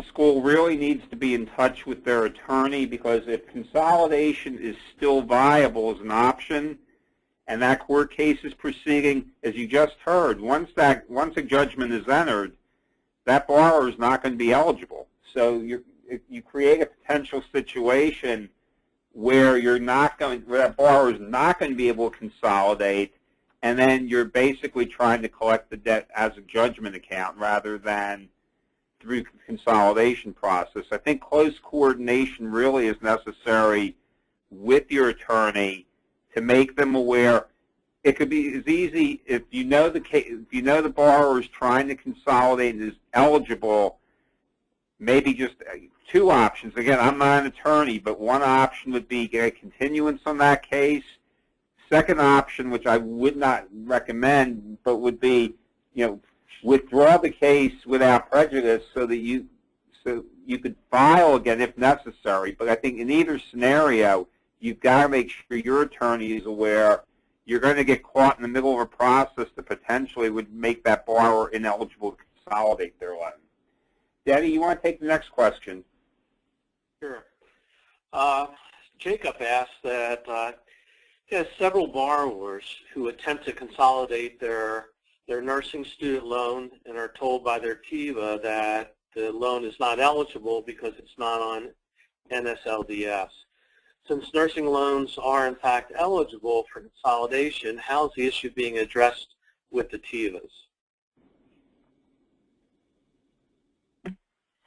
school really needs to be in touch with their attorney, because if consolidation is still viable as an option and that court case is proceeding, as you just heard, once a judgment is entered, that borrower is not going to be eligible. So you create a potential situation where that borrower is not going to be able to consolidate, and then you're basically trying to collect the debt as a judgment account rather than through the consolidation process. I think close coordination really is necessary with your attorney to make them aware. It could be as easy if you know the borrower is trying to consolidate and is eligible. Maybe just two options. Again, I'm not an attorney, but one option would be get a continuance on that case. Second option, which I would not recommend, but would be, withdraw the case without prejudice so you could file again if necessary. But I think in either scenario, you've got to make sure your attorney is aware you're going to get caught in the middle of a process that potentially would make that borrower ineligible to consolidate their loan. Debbie, you want to take the next question? Sure. Jacob asked that he has several borrowers who attempt to consolidate their nursing student loan and are told by their TIVA that the loan is not eligible because it's not on NSLDS. Since nursing loans are in fact eligible for consolidation, how is the issue being addressed with the TIVAs?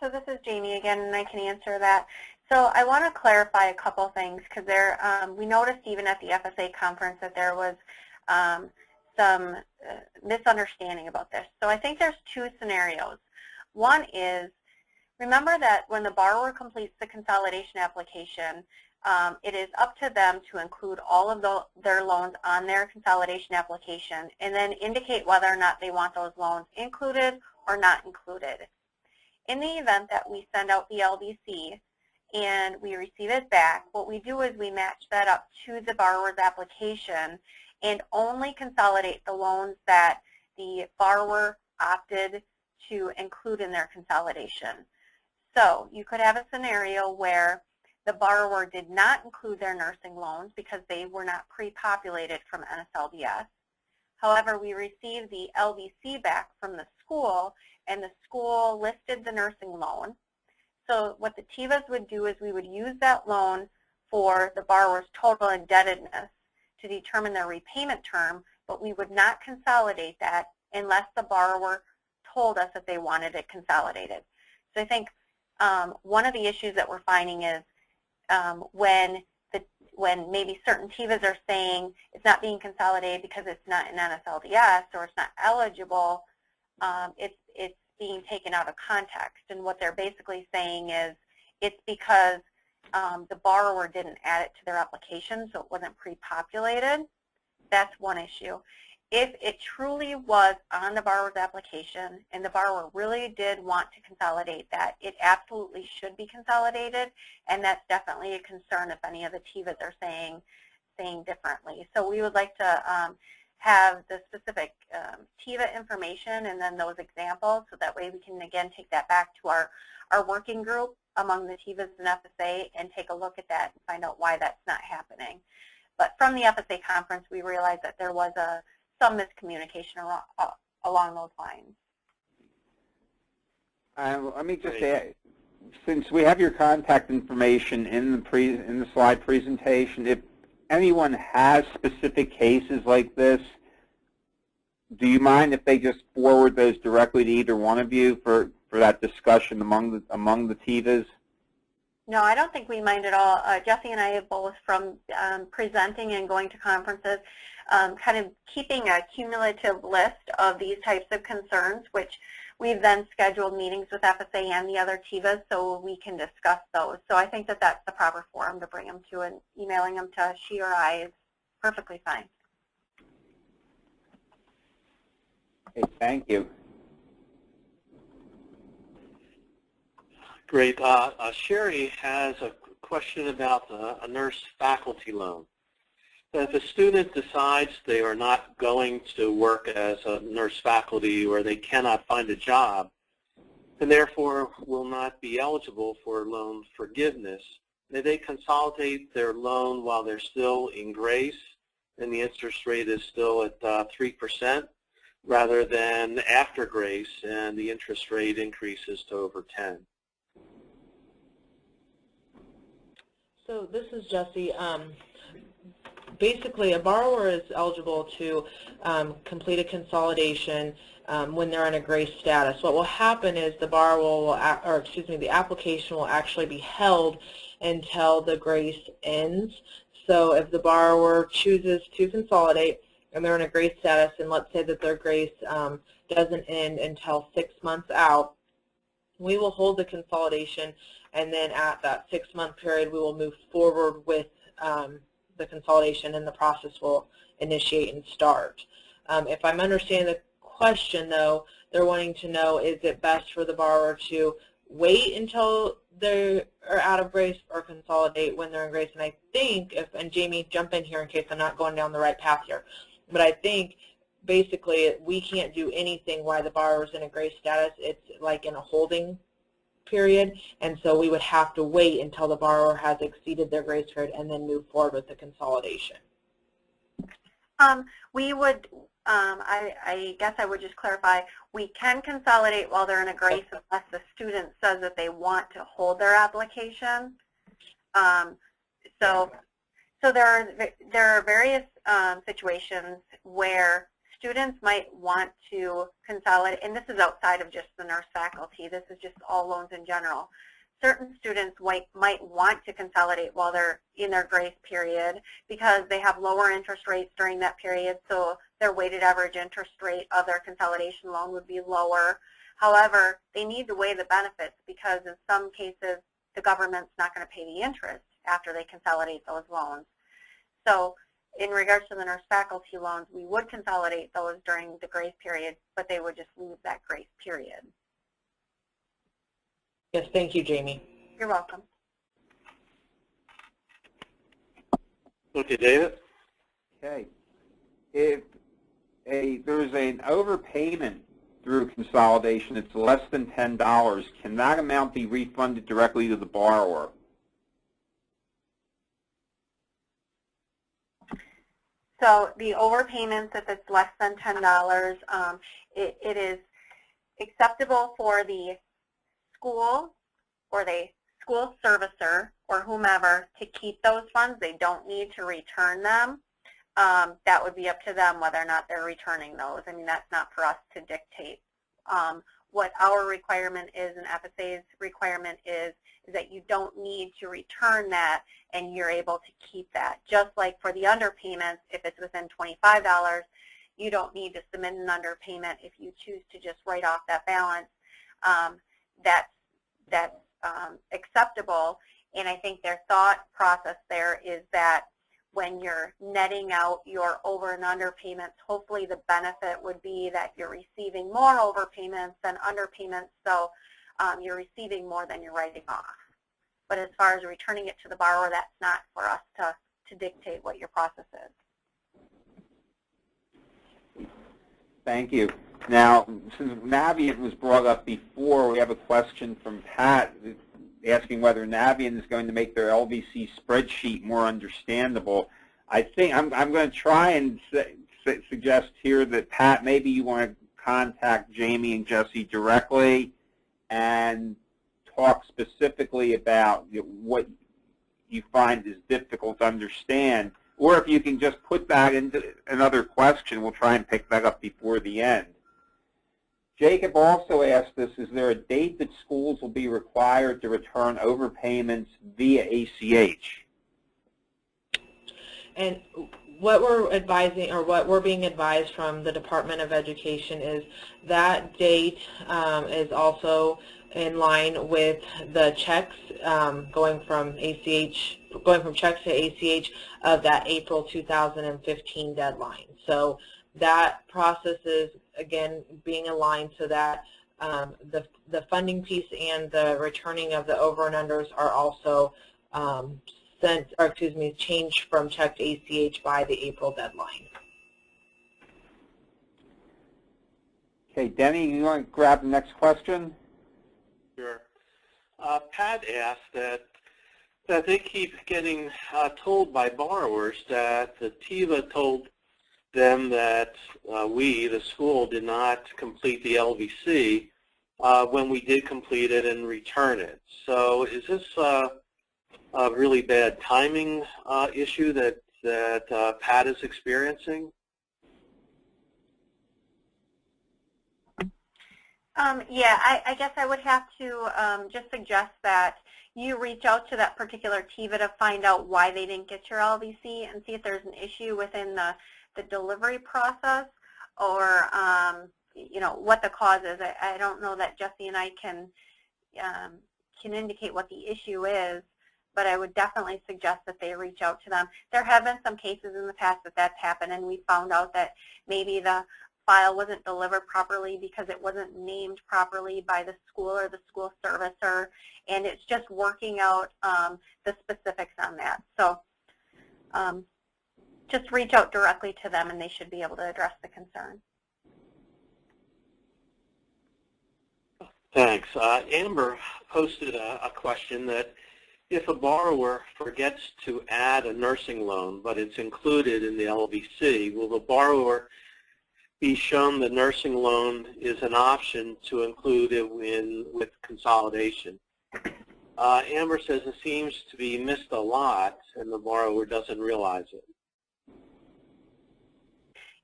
So this is Jamie again, and I can answer that. So I want to clarify a couple things, because we noticed even at the FSA conference that there was some misunderstanding about this. So I think there's two scenarios. One is, remember that when the borrower completes the consolidation application, it is up to them to include all of their loans on their consolidation application and then indicate whether or not they want those loans included or not included. In the event that we send out the LVC and we receive it back, what we do is we match that up to the borrower's application and only consolidate the loans that the borrower opted to include in their consolidation. So you could have a scenario where the borrower did not include their nursing loans because they were not pre-populated from NSLDS. However, we received the LVC back from the school, and the school listed the nursing loan. So what the TIVAs would do is we would use that loan for the borrower's total indebtedness to determine their repayment term, but we would not consolidate that unless the borrower told us that they wanted it consolidated. So I think one of the issues that we're finding is when when maybe certain TIVAs are saying it's not being consolidated because it's not an NSLDS or it's not eligible, it's being taken out of context. And what they're basically saying is it's because the borrower didn't add it to their application, so it wasn't pre-populated. That's one issue. If it truly was on the borrower's application and the borrower really did want to consolidate that, it absolutely should be consolidated, and that's definitely a concern if any of the TIVAs are saying differently. So we would like to have the specific TIVA information and then those examples, so that way we can again take that back to our working group among the TIVAs and FSA and take a look at that and find out why that's not happening. But from the FSA conference, we realized that there was some miscommunication along those lines. Let me just add, since we have your contact information in the slide presentation, if anyone has specific cases like this, do you mind if they just forward those directly to either one of you for that discussion among the TIVAs? No, I don't think we mind at all. Jesse and I have both, from presenting and going to conferences, kind of keeping a cumulative list of these types of concerns, which we've then scheduled meetings with FSA and the other TIVAs so we can discuss those. So I think that that's the proper forum to bring them to, and emailing them to she or I is perfectly fine. Okay, thank you. Great. Sherry has a question about a nurse faculty loan. If a student decides they are not going to work as a nurse faculty or they cannot find a job and therefore will not be eligible for loan forgiveness, may they consolidate their loan while they're still in grace and the interest rate is still at 3% rather than after grace and the interest rate increases to over 10%? So this is Jesse. Basically, a borrower is eligible to complete a consolidation when they're in a grace status. What will happen is the borrower will, the application will actually be held until the grace ends. So if the borrower chooses to consolidate and they're in a grace status, and let's say that their grace doesn't end until 6 months out, we will hold the consolidation, and then at that 6-month period we will move forward with the consolidation, and the process will initiate and start. If I'm understanding the question, though, they're wanting to know, is it best for the borrower to wait until they are out of grace or consolidate when they're in grace? And I think, and Jamie, jump in here in case I'm not going down the right path here, but I think basically we can't do anything while the borrower's in a grace status. It's like in a holding period, and so we would have to wait until the borrower has exceeded their grace period and then move forward with the consolidation. We would, I guess I would just clarify, we can consolidate while they're in a grace unless the student says that they want to hold their application. So there are various situations where students might want to consolidate, and this is outside of just the nurse faculty, this is just all loans in general. Certain students might want to consolidate while they're in their grace period because they have lower interest rates during that period, so their weighted average interest rate of their consolidation loan would be lower. However, they need to weigh the benefits because in some cases the government's not going to pay the interest after they consolidate those loans. So in regards to the nurse faculty loans, we would consolidate those during the grace period, but they would just lose that grace period. Yes, thank you, Jamie. You're welcome. Okay, David? Okay. If there's an overpayment through consolidation that's less than $10, can that amount be refunded directly to the borrower? So the overpayments, if it's less than $10, it is acceptable for the school or the school servicer or whomever to keep those funds. They don't need to return them. That would be up to them whether or not they're returning those. I mean, that's not for us to dictate. what our requirement is and FSA's requirement is that you don't need to return that and you're able to keep that. Just like for the underpayments, if it's within $25, you don't need to submit an underpayment. If you choose to just write off that balance, that's acceptable. And I think their thought process there is that when you're netting out your over and under payments, hopefully the benefit would be that you're receiving more overpayments than underpayments, so you're receiving more than you're writing off. But as far as returning it to the borrower, that's not for us to dictate what your process is. Thank you. Now, since Navient was brought up before, we have a question from Pat asking whether Navient is going to make their LVC spreadsheet more understandable. I think I'm going to try and suggest here that, Pat, maybe you want to contact Jamie and Jesse directly and talk specifically about what you find is difficult to understand. Or if you can just put that into another question, we'll try and pick that up before the end. Jacob also asked us, is there a date that schools will be required to return overpayments via ACH? And what we're advising, or what we're being advised from the Department of Education, is that date is also in line with the checks going from checks to ACH of that April 2015 deadline. So that process is, again, being aligned so that the funding piece and the returning of the over and unders are also changed from check to ACH by the April deadline. Okay, Denny, you want to grab the next question? Sure. Pat asked that they keep getting told by borrowers that the TIVA told them that we, the school, did not complete the LVC when we did complete it and return it. So is this a really bad timing issue that Pat is experiencing? Yeah, I guess I would have to just suggest that you reach out to that particular TIVA to find out why they didn't get your LVC and see if there's an issue within the delivery process, or you know, what the cause is. I don't know that Jesse and I can indicate what the issue is, but I would definitely suggest that they reach out to them. There have been some cases in the past that that's happened, and we found out that maybe the file wasn't delivered properly because it wasn't named properly by the school or the school servicer, and it's just working out the specifics on that. So just reach out directly to them and they should be able to address the concern. Thanks. Amber posted a question that if a borrower forgets to add a nursing loan but it's included in the LVC, will the borrower be shown the nursing loan is an option to include it with consolidation? Amber says it seems to be missed a lot and the borrower doesn't realize it.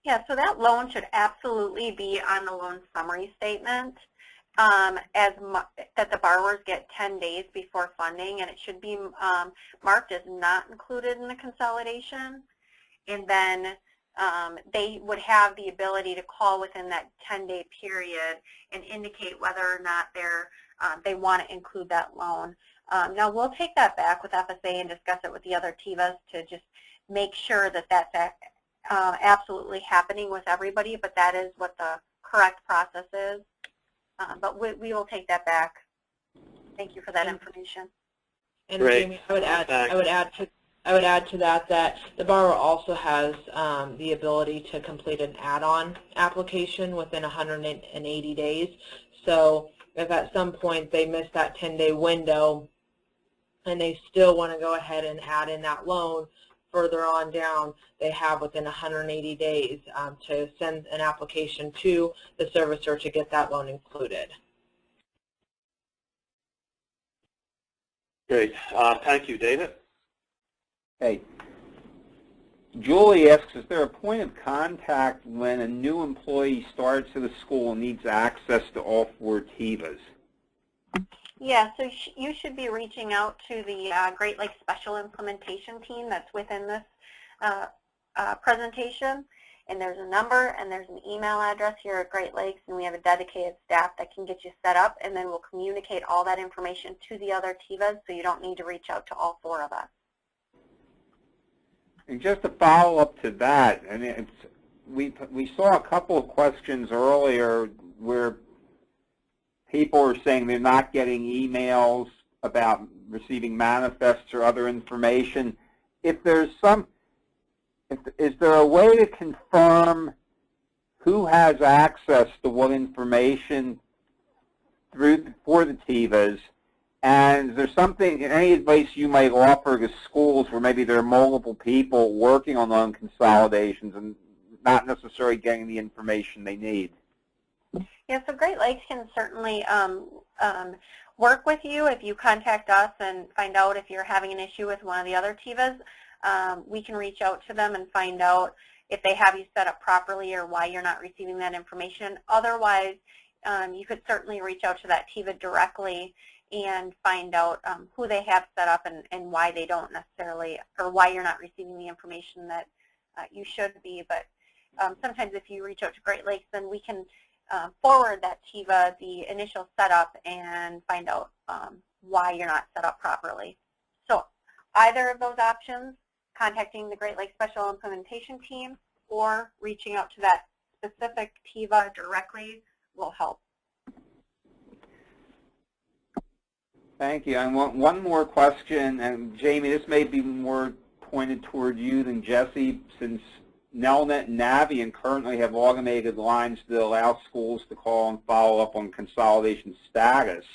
Yeah, so that loan should absolutely be on the loan summary statement that the borrowers get 10 days before funding, and it should be marked as not included in the consolidation. And then they would have the ability to call within that 10-day period and indicate whether or not they want to include that loan. Now, we'll take that back with FSA and discuss it with the other TIVAs to just make sure that that's absolutely happening with everybody, but that is what the correct process is. But we will take that back. Thank you for that information. And Jamie, I would add to that the borrower also has the ability to complete an add-on application within 180 days. So if at some point they miss that 10-day window and they still want to go ahead and add in that loan further on down, they have within 180 days to send an application to the servicer to get that loan included. Great. Thank you, David. Hey, Julie asks, is there a point of contact when a new employee starts at a school and needs access to all 4 TIVAs? Yeah, so you should be reaching out to the Great Lakes Special Implementation Team that's within this presentation. And there's a number and there's an email address here at Great Lakes, and we have a dedicated staff that can get you set up, and then we'll communicate all that information to the other TIVAs, so you don't need to reach out to all 4 of us. And just to follow up to that, and we saw a couple of questions earlier where people are saying they're not getting emails about receiving manifests or other information. If there's is there a way to confirm who has access to what information for the TIVAs? And is there any advice you might offer to schools where maybe there are multiple people working on loan consolidations and not necessarily getting the information they need? Yeah, so Great Lakes can certainly work with you if you contact us and find out if you're having an issue with one of the other TIVAs. We can reach out to them and find out if they have you set up properly or why you're not receiving that information. Otherwise, you could certainly reach out to that TIVA directly and find out who they have set up and why they don't necessarily, or why you're not receiving the information that you should be. But sometimes if you reach out to Great Lakes, then we can forward that TIVA the initial setup and find out why you're not set up properly. So either of those options, contacting the Great Lakes Special Implementation Team or reaching out to that specific TIVA directly will help. Thank you. And one more question, and Jamie, this may be more pointed toward you than Jesse, since Nelnet and Navient currently have automated lines that allow schools to call and follow up on consolidation status.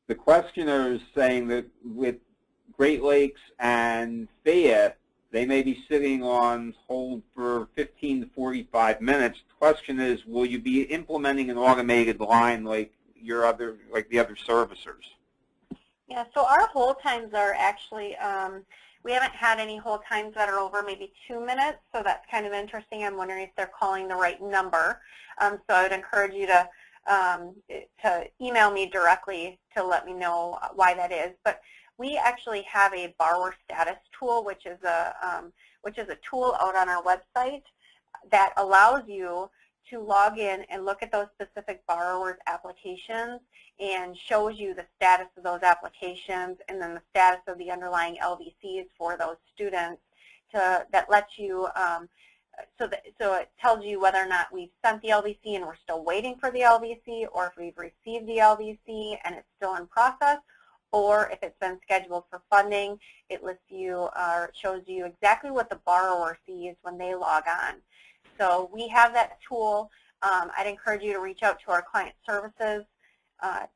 The questioner is saying that with Great Lakes and FIA, they may be sitting on hold for 15 to 45 minutes. The question is, will you be implementing an automated line like the other servicers? Yeah, so our hold times are actually, we haven't had any hold times that are over maybe 2 minutes, so that's kind of interesting. I'm wondering if they're calling the right number. So I would encourage you to email me directly to let me know why that is. But we actually have a borrower status tool, which is a tool out on our website that allows you to log in and look at those specific borrowers' applications and shows you the status of those applications and then the status of the underlying LVCs for those students that lets you, so it tells you whether or not we've sent the LVC and we're still waiting for the LVC, or if we've received the LVC and it's still in process, or if it's been scheduled for funding. It lists you, or it shows you exactly what the borrower sees when they log on. So we have that tool. I'd encourage you to reach out to our client services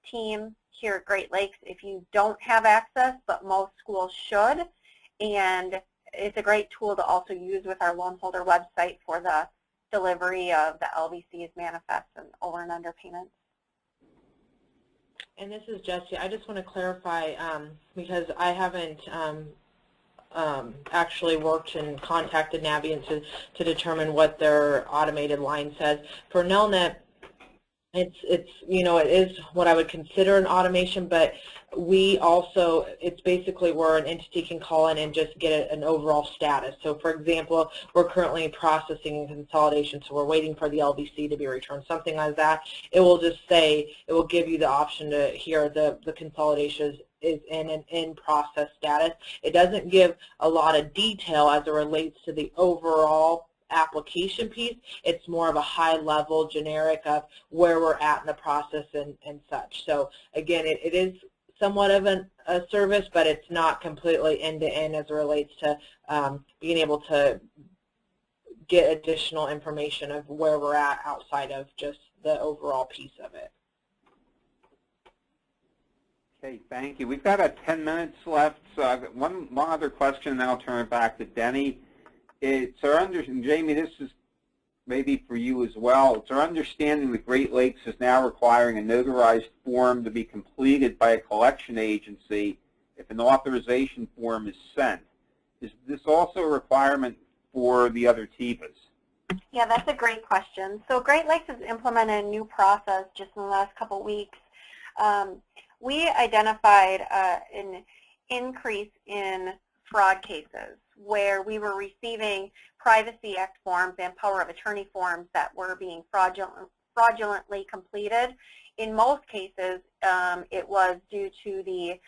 team here at Great Lakes if you don't have access, but most schools should. And it's a great tool to also use with our loan holder website for the delivery of the LVCs, manifests, and over and under payments. And this is Jessie. I just want to clarify because I haven't actually worked and contacted Navient to determine what their automated line says. For Nelnet, it's you know, it is what I would consider an automation, but we also, it's basically where an entity can call in and just get an overall status. So for example, we're currently processing consolidation, so we're waiting for the LVC to be returned, something like that. It will just say, it will give you the option to hear the consolidation is in an in-process status. It doesn't give a lot of detail as it relates to the overall application piece. It's more of a high-level generic of where we're at in the process and such. So again, it is somewhat of a service, but it's not completely end-to-end as it relates to being able to get additional information of where we're at outside of just the overall piece of it. Okay, thank you. We've got about 10 minutes left. So I've got one other question, and then I'll turn it back to Denny. It's our understanding, Jamie, this is maybe for you as well. It's our understanding that Great Lakes is now requiring a notarized form to be completed by a collection agency if an authorization form is sent. Is this also a requirement for the other TIFAs? Yeah, that's a great question. So Great Lakes has implemented a new process just in the last couple of weeks. We identified an increase in fraud cases where we were receiving Privacy Act forms and power of attorney forms that were being fraudulently completed. In most cases, it was due to the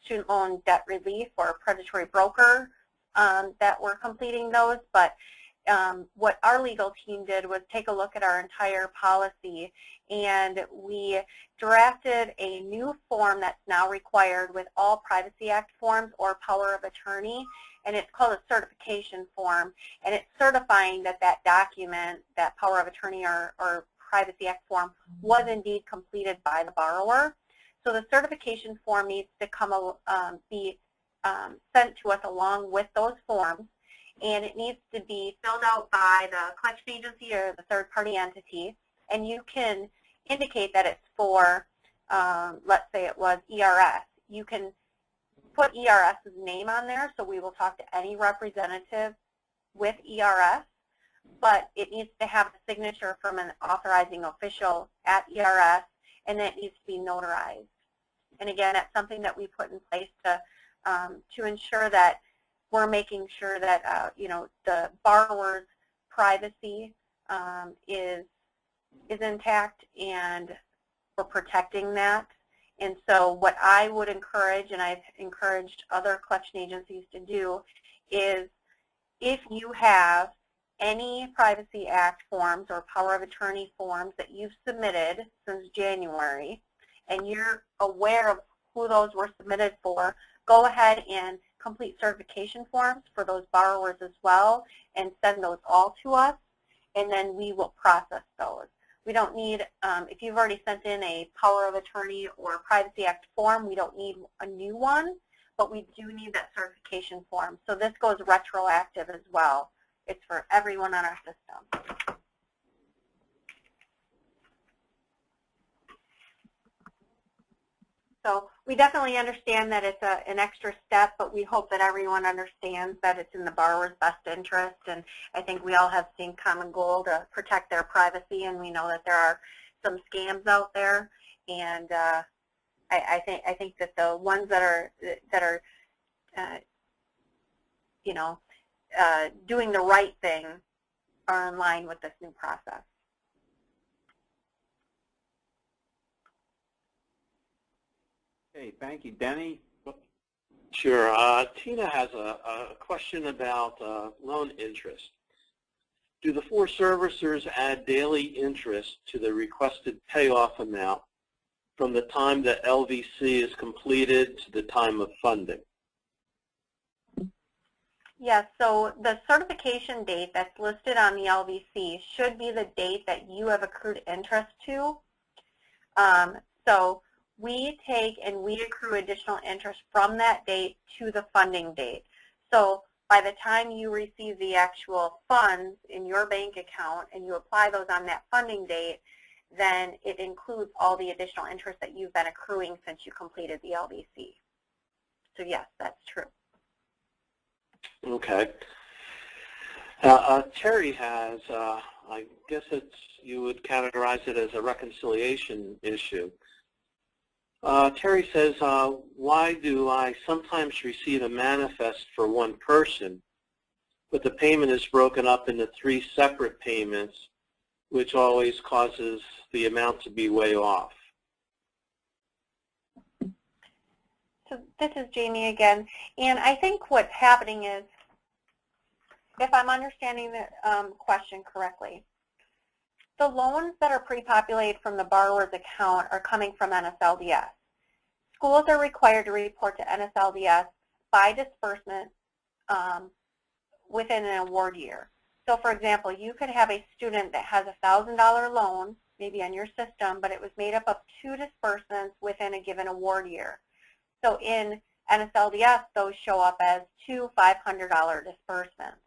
student loan debt relief or predatory broker that were completing those, but what our legal team did was take a look at our entire policy, and we drafted a new form that's now required with all Privacy Act forms or power of attorney, and it's called a certification form, and it's certifying that that document, that power of attorney or Privacy Act form, was indeed completed by the borrower. So the certification form needs to be sent to us along with those forms, and it needs to be filled out by the collection agency or the third-party entity, and you can indicate that it's for, let's say it was ERS. You can put ERS's name on there, so we will talk to any representative with ERS, but it needs to have a signature from an authorizing official at ERS, and it needs to be notarized. And again, that's something that we put in place to ensure that we're making sure that you know, the borrower's privacy is intact, and we're protecting that. And so what I would encourage, and I've encouraged other collection agencies to do, is if you have any Privacy Act forms or power of attorney forms that you've submitted since January, and you're aware of who those were submitted for, go ahead and complete certification forms for those borrowers as well and send those all to us, and then we will process those. We don't need, if you've already sent in a power of attorney or Privacy Act form, we don't need a new one, but we do need that certification form. So this goes retroactive as well. It's for everyone on our system. So we definitely understand that it's an extra step, but we hope that everyone understands that it's in the borrower's best interest. And I think we all have seen common goal to protect their privacy, and we know that there are some scams out there. And I think that the ones that are you know, doing the right thing are in line with this new process. Okay, thank you. Denny? Sure. Tina has a question about loan interest. Do the four servicers add daily interest to the requested payoff amount from the time that LVC is completed to the time of funding? Yes, so the certification date that's listed on the LVC should be the date that you have accrued interest to. So we take and we accrue additional interest from that date to the funding date. So by the time you receive the actual funds in your bank account and you apply those on that funding date, then it includes all the additional interest that you've been accruing since you completed the LVC. So yes, that's true. Okay. Terry has, I guess you would categorize it as a reconciliation issue. Terry says, why do I sometimes receive a manifest for one person, but the payment is broken up into 3 separate payments, which always causes the amount to be way off? So this is Jamie again, and I think what's happening is, if I'm understanding the question correctly, the loans that are pre-populated from the borrower's account are coming from NSLDS. Schools are required to report to NSLDS by disbursement within an award year. So for example, you could have a student that has a $1,000 loan, maybe on your system, but it was made up of 2 disbursements within a given award year. So in NSLDS, those show up as 2 $500 disbursements.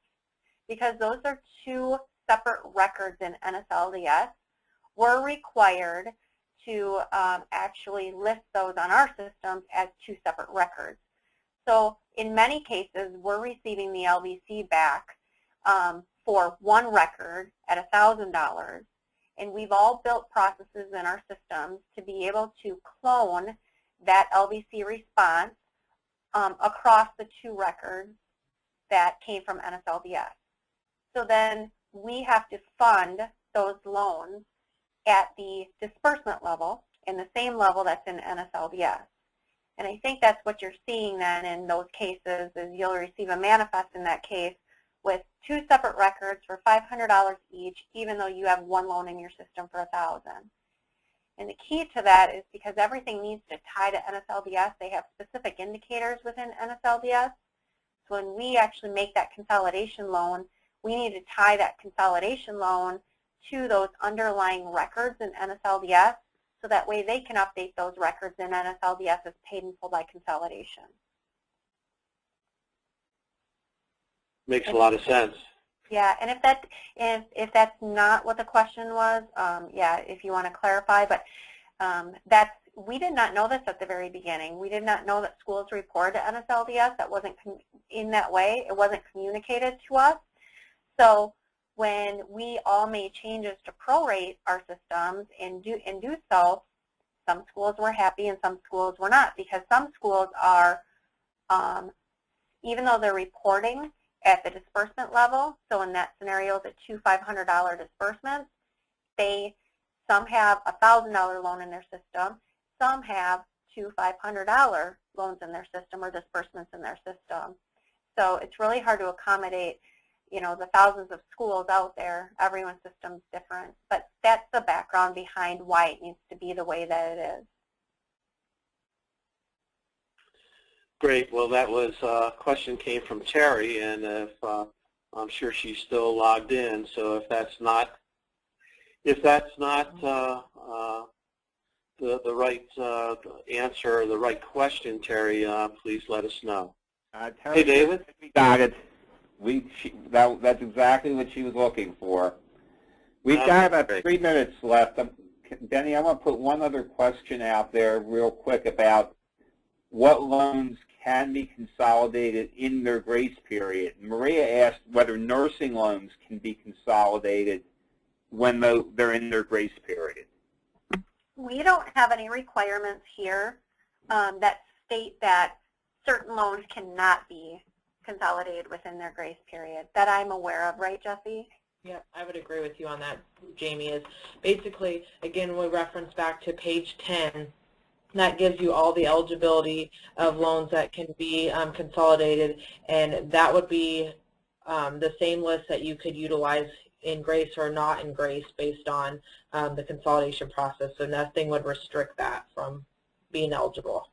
Because those are 2 separate records in NSLDS, we're required to actually list those on our systems as 2 separate records. So in many cases, we're receiving the LVC back for one record at $1,000, and we've all built processes in our systems to be able to clone that LVC response across the 2 records that came from NSLDS. So then we have to fund those loans at the disbursement level, in the same level that's in NSLDS. And I think that's what you're seeing then in those cases, is you'll receive a manifest in that case with 2 separate records for $500 each, even though you have 1 loan in your system for $1,000. And the key to that is because everything needs to tie to NSLDS, they have specific indicators within NSLDS. So when we actually make that consolidation loan, we need to tie that consolidation loan to those underlying records in NSLDS, so that way they can update those records in NSLDS as paid in full by consolidation. Makes a lot of sense. Yeah, and if that's not what the question was, yeah, if you want to clarify, but we did not know this at the very beginning. We did not know that schools report to NSLDS. That wasn't in that way. It wasn't communicated to us. So when we all made changes to prorate our systems and do so, some schools were happy and some schools were not, because some schools are, even though they're reporting at the disbursement level, so in that scenario, the 2 $500 disbursements, some have a $1,000 loan in their system, some have 2 $500 loans in their system or disbursements in their system. So it's really hard to accommodate, you know, the thousands of schools out there. Everyone's system's different, but that's the background behind why it needs to be the way that it is. Great. Well, that was question came from Terry, and if I'm sure she's still logged in. So if that's not the right answer or the right question, Terry, please let us know. Terry, Hey, David. We got it. That's exactly what she was looking for. We've got about 3 minutes left. Denny, I want to put one other question out there real quick about what loans can be consolidated in their grace period. Maria asked whether nursing loans can be consolidated when they're in their grace period. We don't have any requirements here that state that certain loans cannot be consolidated within their grace period that I'm aware of, right, Jesse? Yeah, I would agree with you on that, Jamie. Is basically, again, we reference back to page 10. That gives you all the eligibility of loans that can be consolidated, and that would be the same list that you could utilize in grace or not in grace based on the consolidation process. So nothing would restrict that from being eligible.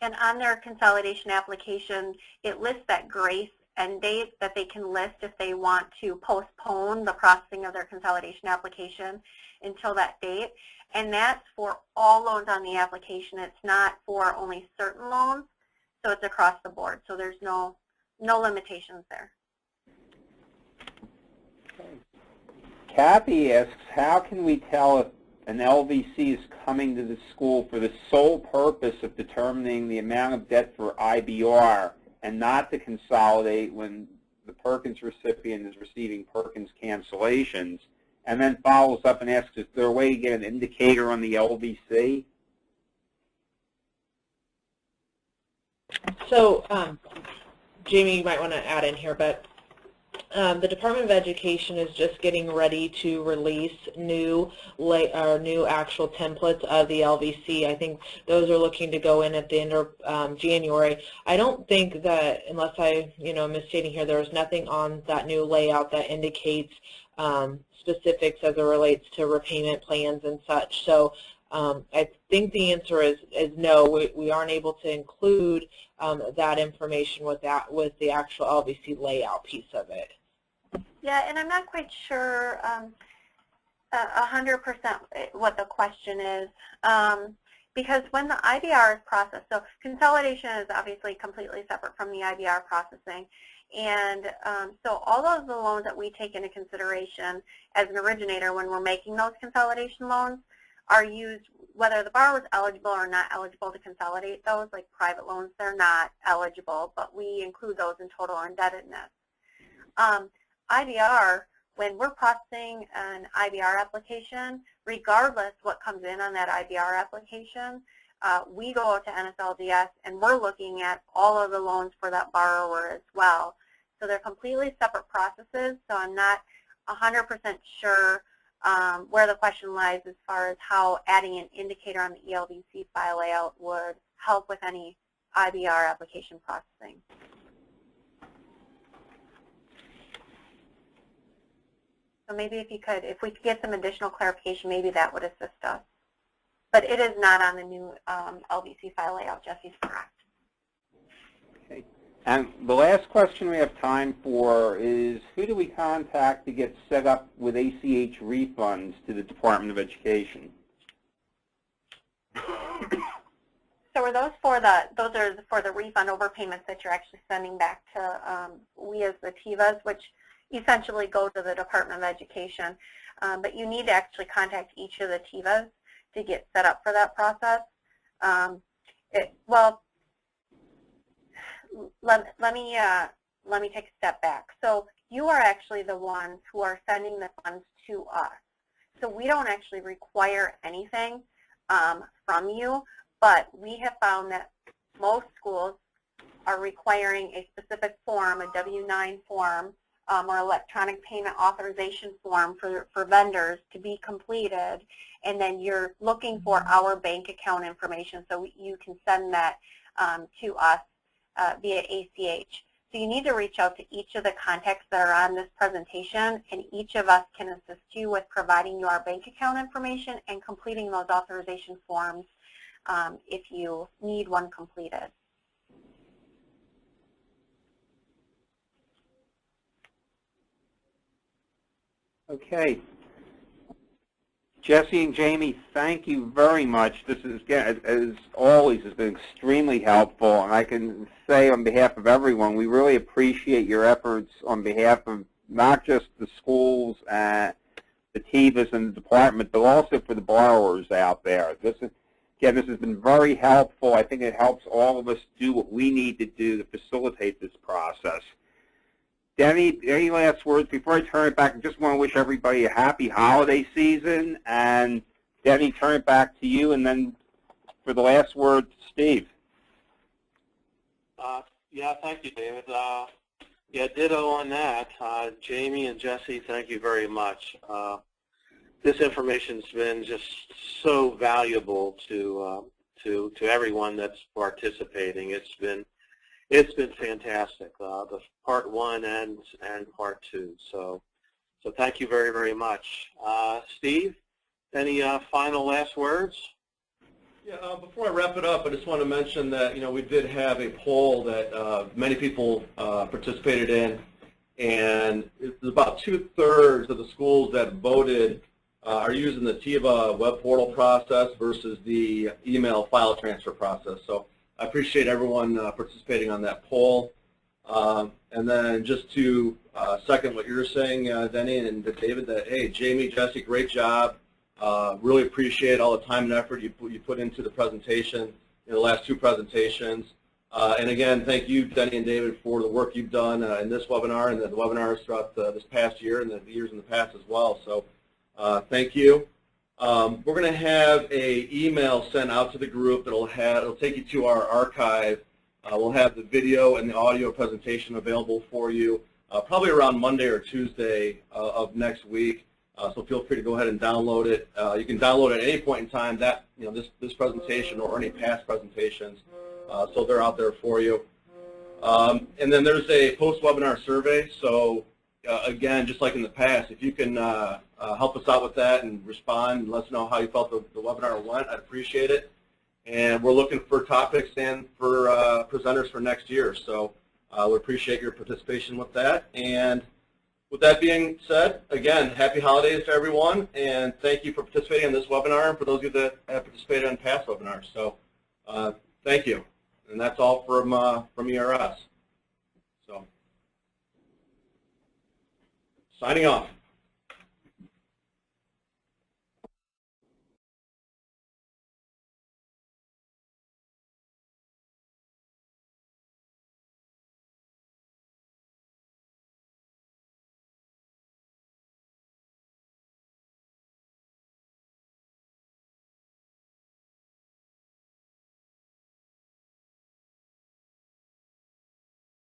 And on their consolidation application, it lists that grace end date that they can list if they want to postpone the processing of their consolidation application until that date. And that's for all loans on the application. It's not for only certain loans, so it's across the board. So there's no limitations there. Kathy asks, how can we tell if an LVC is coming to the school for the sole purpose of determining the amount of debt for IBR and not to consolidate when the Perkins recipient is receiving Perkins cancellations? And then follows up and asks, is there a way to get an indicator on the LVC? So, Jamie, you might want to add in here, but the Department of Education is just getting ready to release new actual templates of the LVC. I think those are looking to go in at the end of January. I don't think that, unless I, misstating here, there's nothing on that new layout that indicates specifics as it relates to repayment plans and such. So I think the answer is no. We aren't able to include that information with the actual LVC layout piece of it. Yeah, and I'm not quite sure 100% what the question is, because when the IBR is processed, so consolidation is obviously completely separate from the IBR processing, and so all of the loans that we take into consideration as an originator when we're making those consolidation loans are used, whether the borrower is eligible or not eligible to consolidate those, like private loans, they're not eligible, but we include those in total indebtedness. IBR, when we're processing an IBR application, regardless what comes in on that IBR application, we go out to NSLDS and we're looking at all of the loans for that borrower as well. So they're completely separate processes, so I'm not 100% sure where the question lies as far as how adding an indicator on the ELVC file layout would help with any IBR application processing. So maybe if we could get some additional clarification, maybe that would assist us. But it is not on the new LVC file layout. Jesse's correct. Okay. And the last question we have time for is, who do we contact to get set up with ACH refunds to the Department of Education? So are those for the refund overpayments that you're actually sending back to we as the TIVAs, which essentially go to the Department of Education. But you need to actually contact each of the TIVAs to get set up for that process. Well, let me take a step back. So you are actually the ones who are sending the funds to us. So we don't actually require anything from you, but we have found that most schools are requiring a specific form, a W-9 form, or electronic payment authorization form for vendors to be completed, and then you're looking for our bank account information so you can send that to us via ACH. So you need to reach out to each of the contacts that are on this presentation, and each of us can assist you with providing you our bank account information and completing those authorization forms if you need one completed. Okay. Jesse and Jamie, thank you very much. This is, as always, has been extremely helpful, and I can say on behalf of everyone, we really appreciate your efforts on behalf of not just the schools, the TIVAs and the department, but also for the borrowers out there. This has been very helpful. I think it helps all of us do what we need to do to facilitate this process. Denny, any last words before I turn it back? I just want to wish everybody a happy holiday season. And Denny, turn it back to you. And then for the last word, Steve. Yeah, thank you, David. Yeah, ditto on that. Jamie and Jesse, thank you very much. This information's been just so valuable to everyone that's participating. It's been fantastic, the part one and part two. So thank you very, very much. Steve, any final last words? Yeah, before I wrap it up, I just want to mention that, we did have a poll that many people participated in, and it's about 2/3 of the schools that voted are using the TIVA web portal process versus the email file transfer process. So I appreciate everyone participating on that poll. And then just to second what you're saying, Denny and David, that, hey, Jamie, Jesse, great job. Really appreciate all the time and effort you put into the presentation, in the last two presentations. And again, thank you, Denny and David, for the work you've done in this webinar and the webinars throughout this past year and the years in the past as well. So thank you. We're going to have an email sent out to the group. It'll take you to our archive. We'll have the video and the audio presentation available for you probably around Monday or Tuesday of next week. So feel free to go ahead and download it. You can download it at any point in time that this presentation or any past presentations. So they're out there for you. And then there's a post-webinar survey. So again, just like in the past, if you can help us out with that and respond and let us know how you felt the webinar went, I'd appreciate it. And we're looking for topics and for presenters for next year. So we appreciate your participation with that. And with that being said, again, happy holidays to everyone, and thank you for participating in this webinar and for those of you that have participated in past webinars. So thank you. And that's all from ERS. So signing off.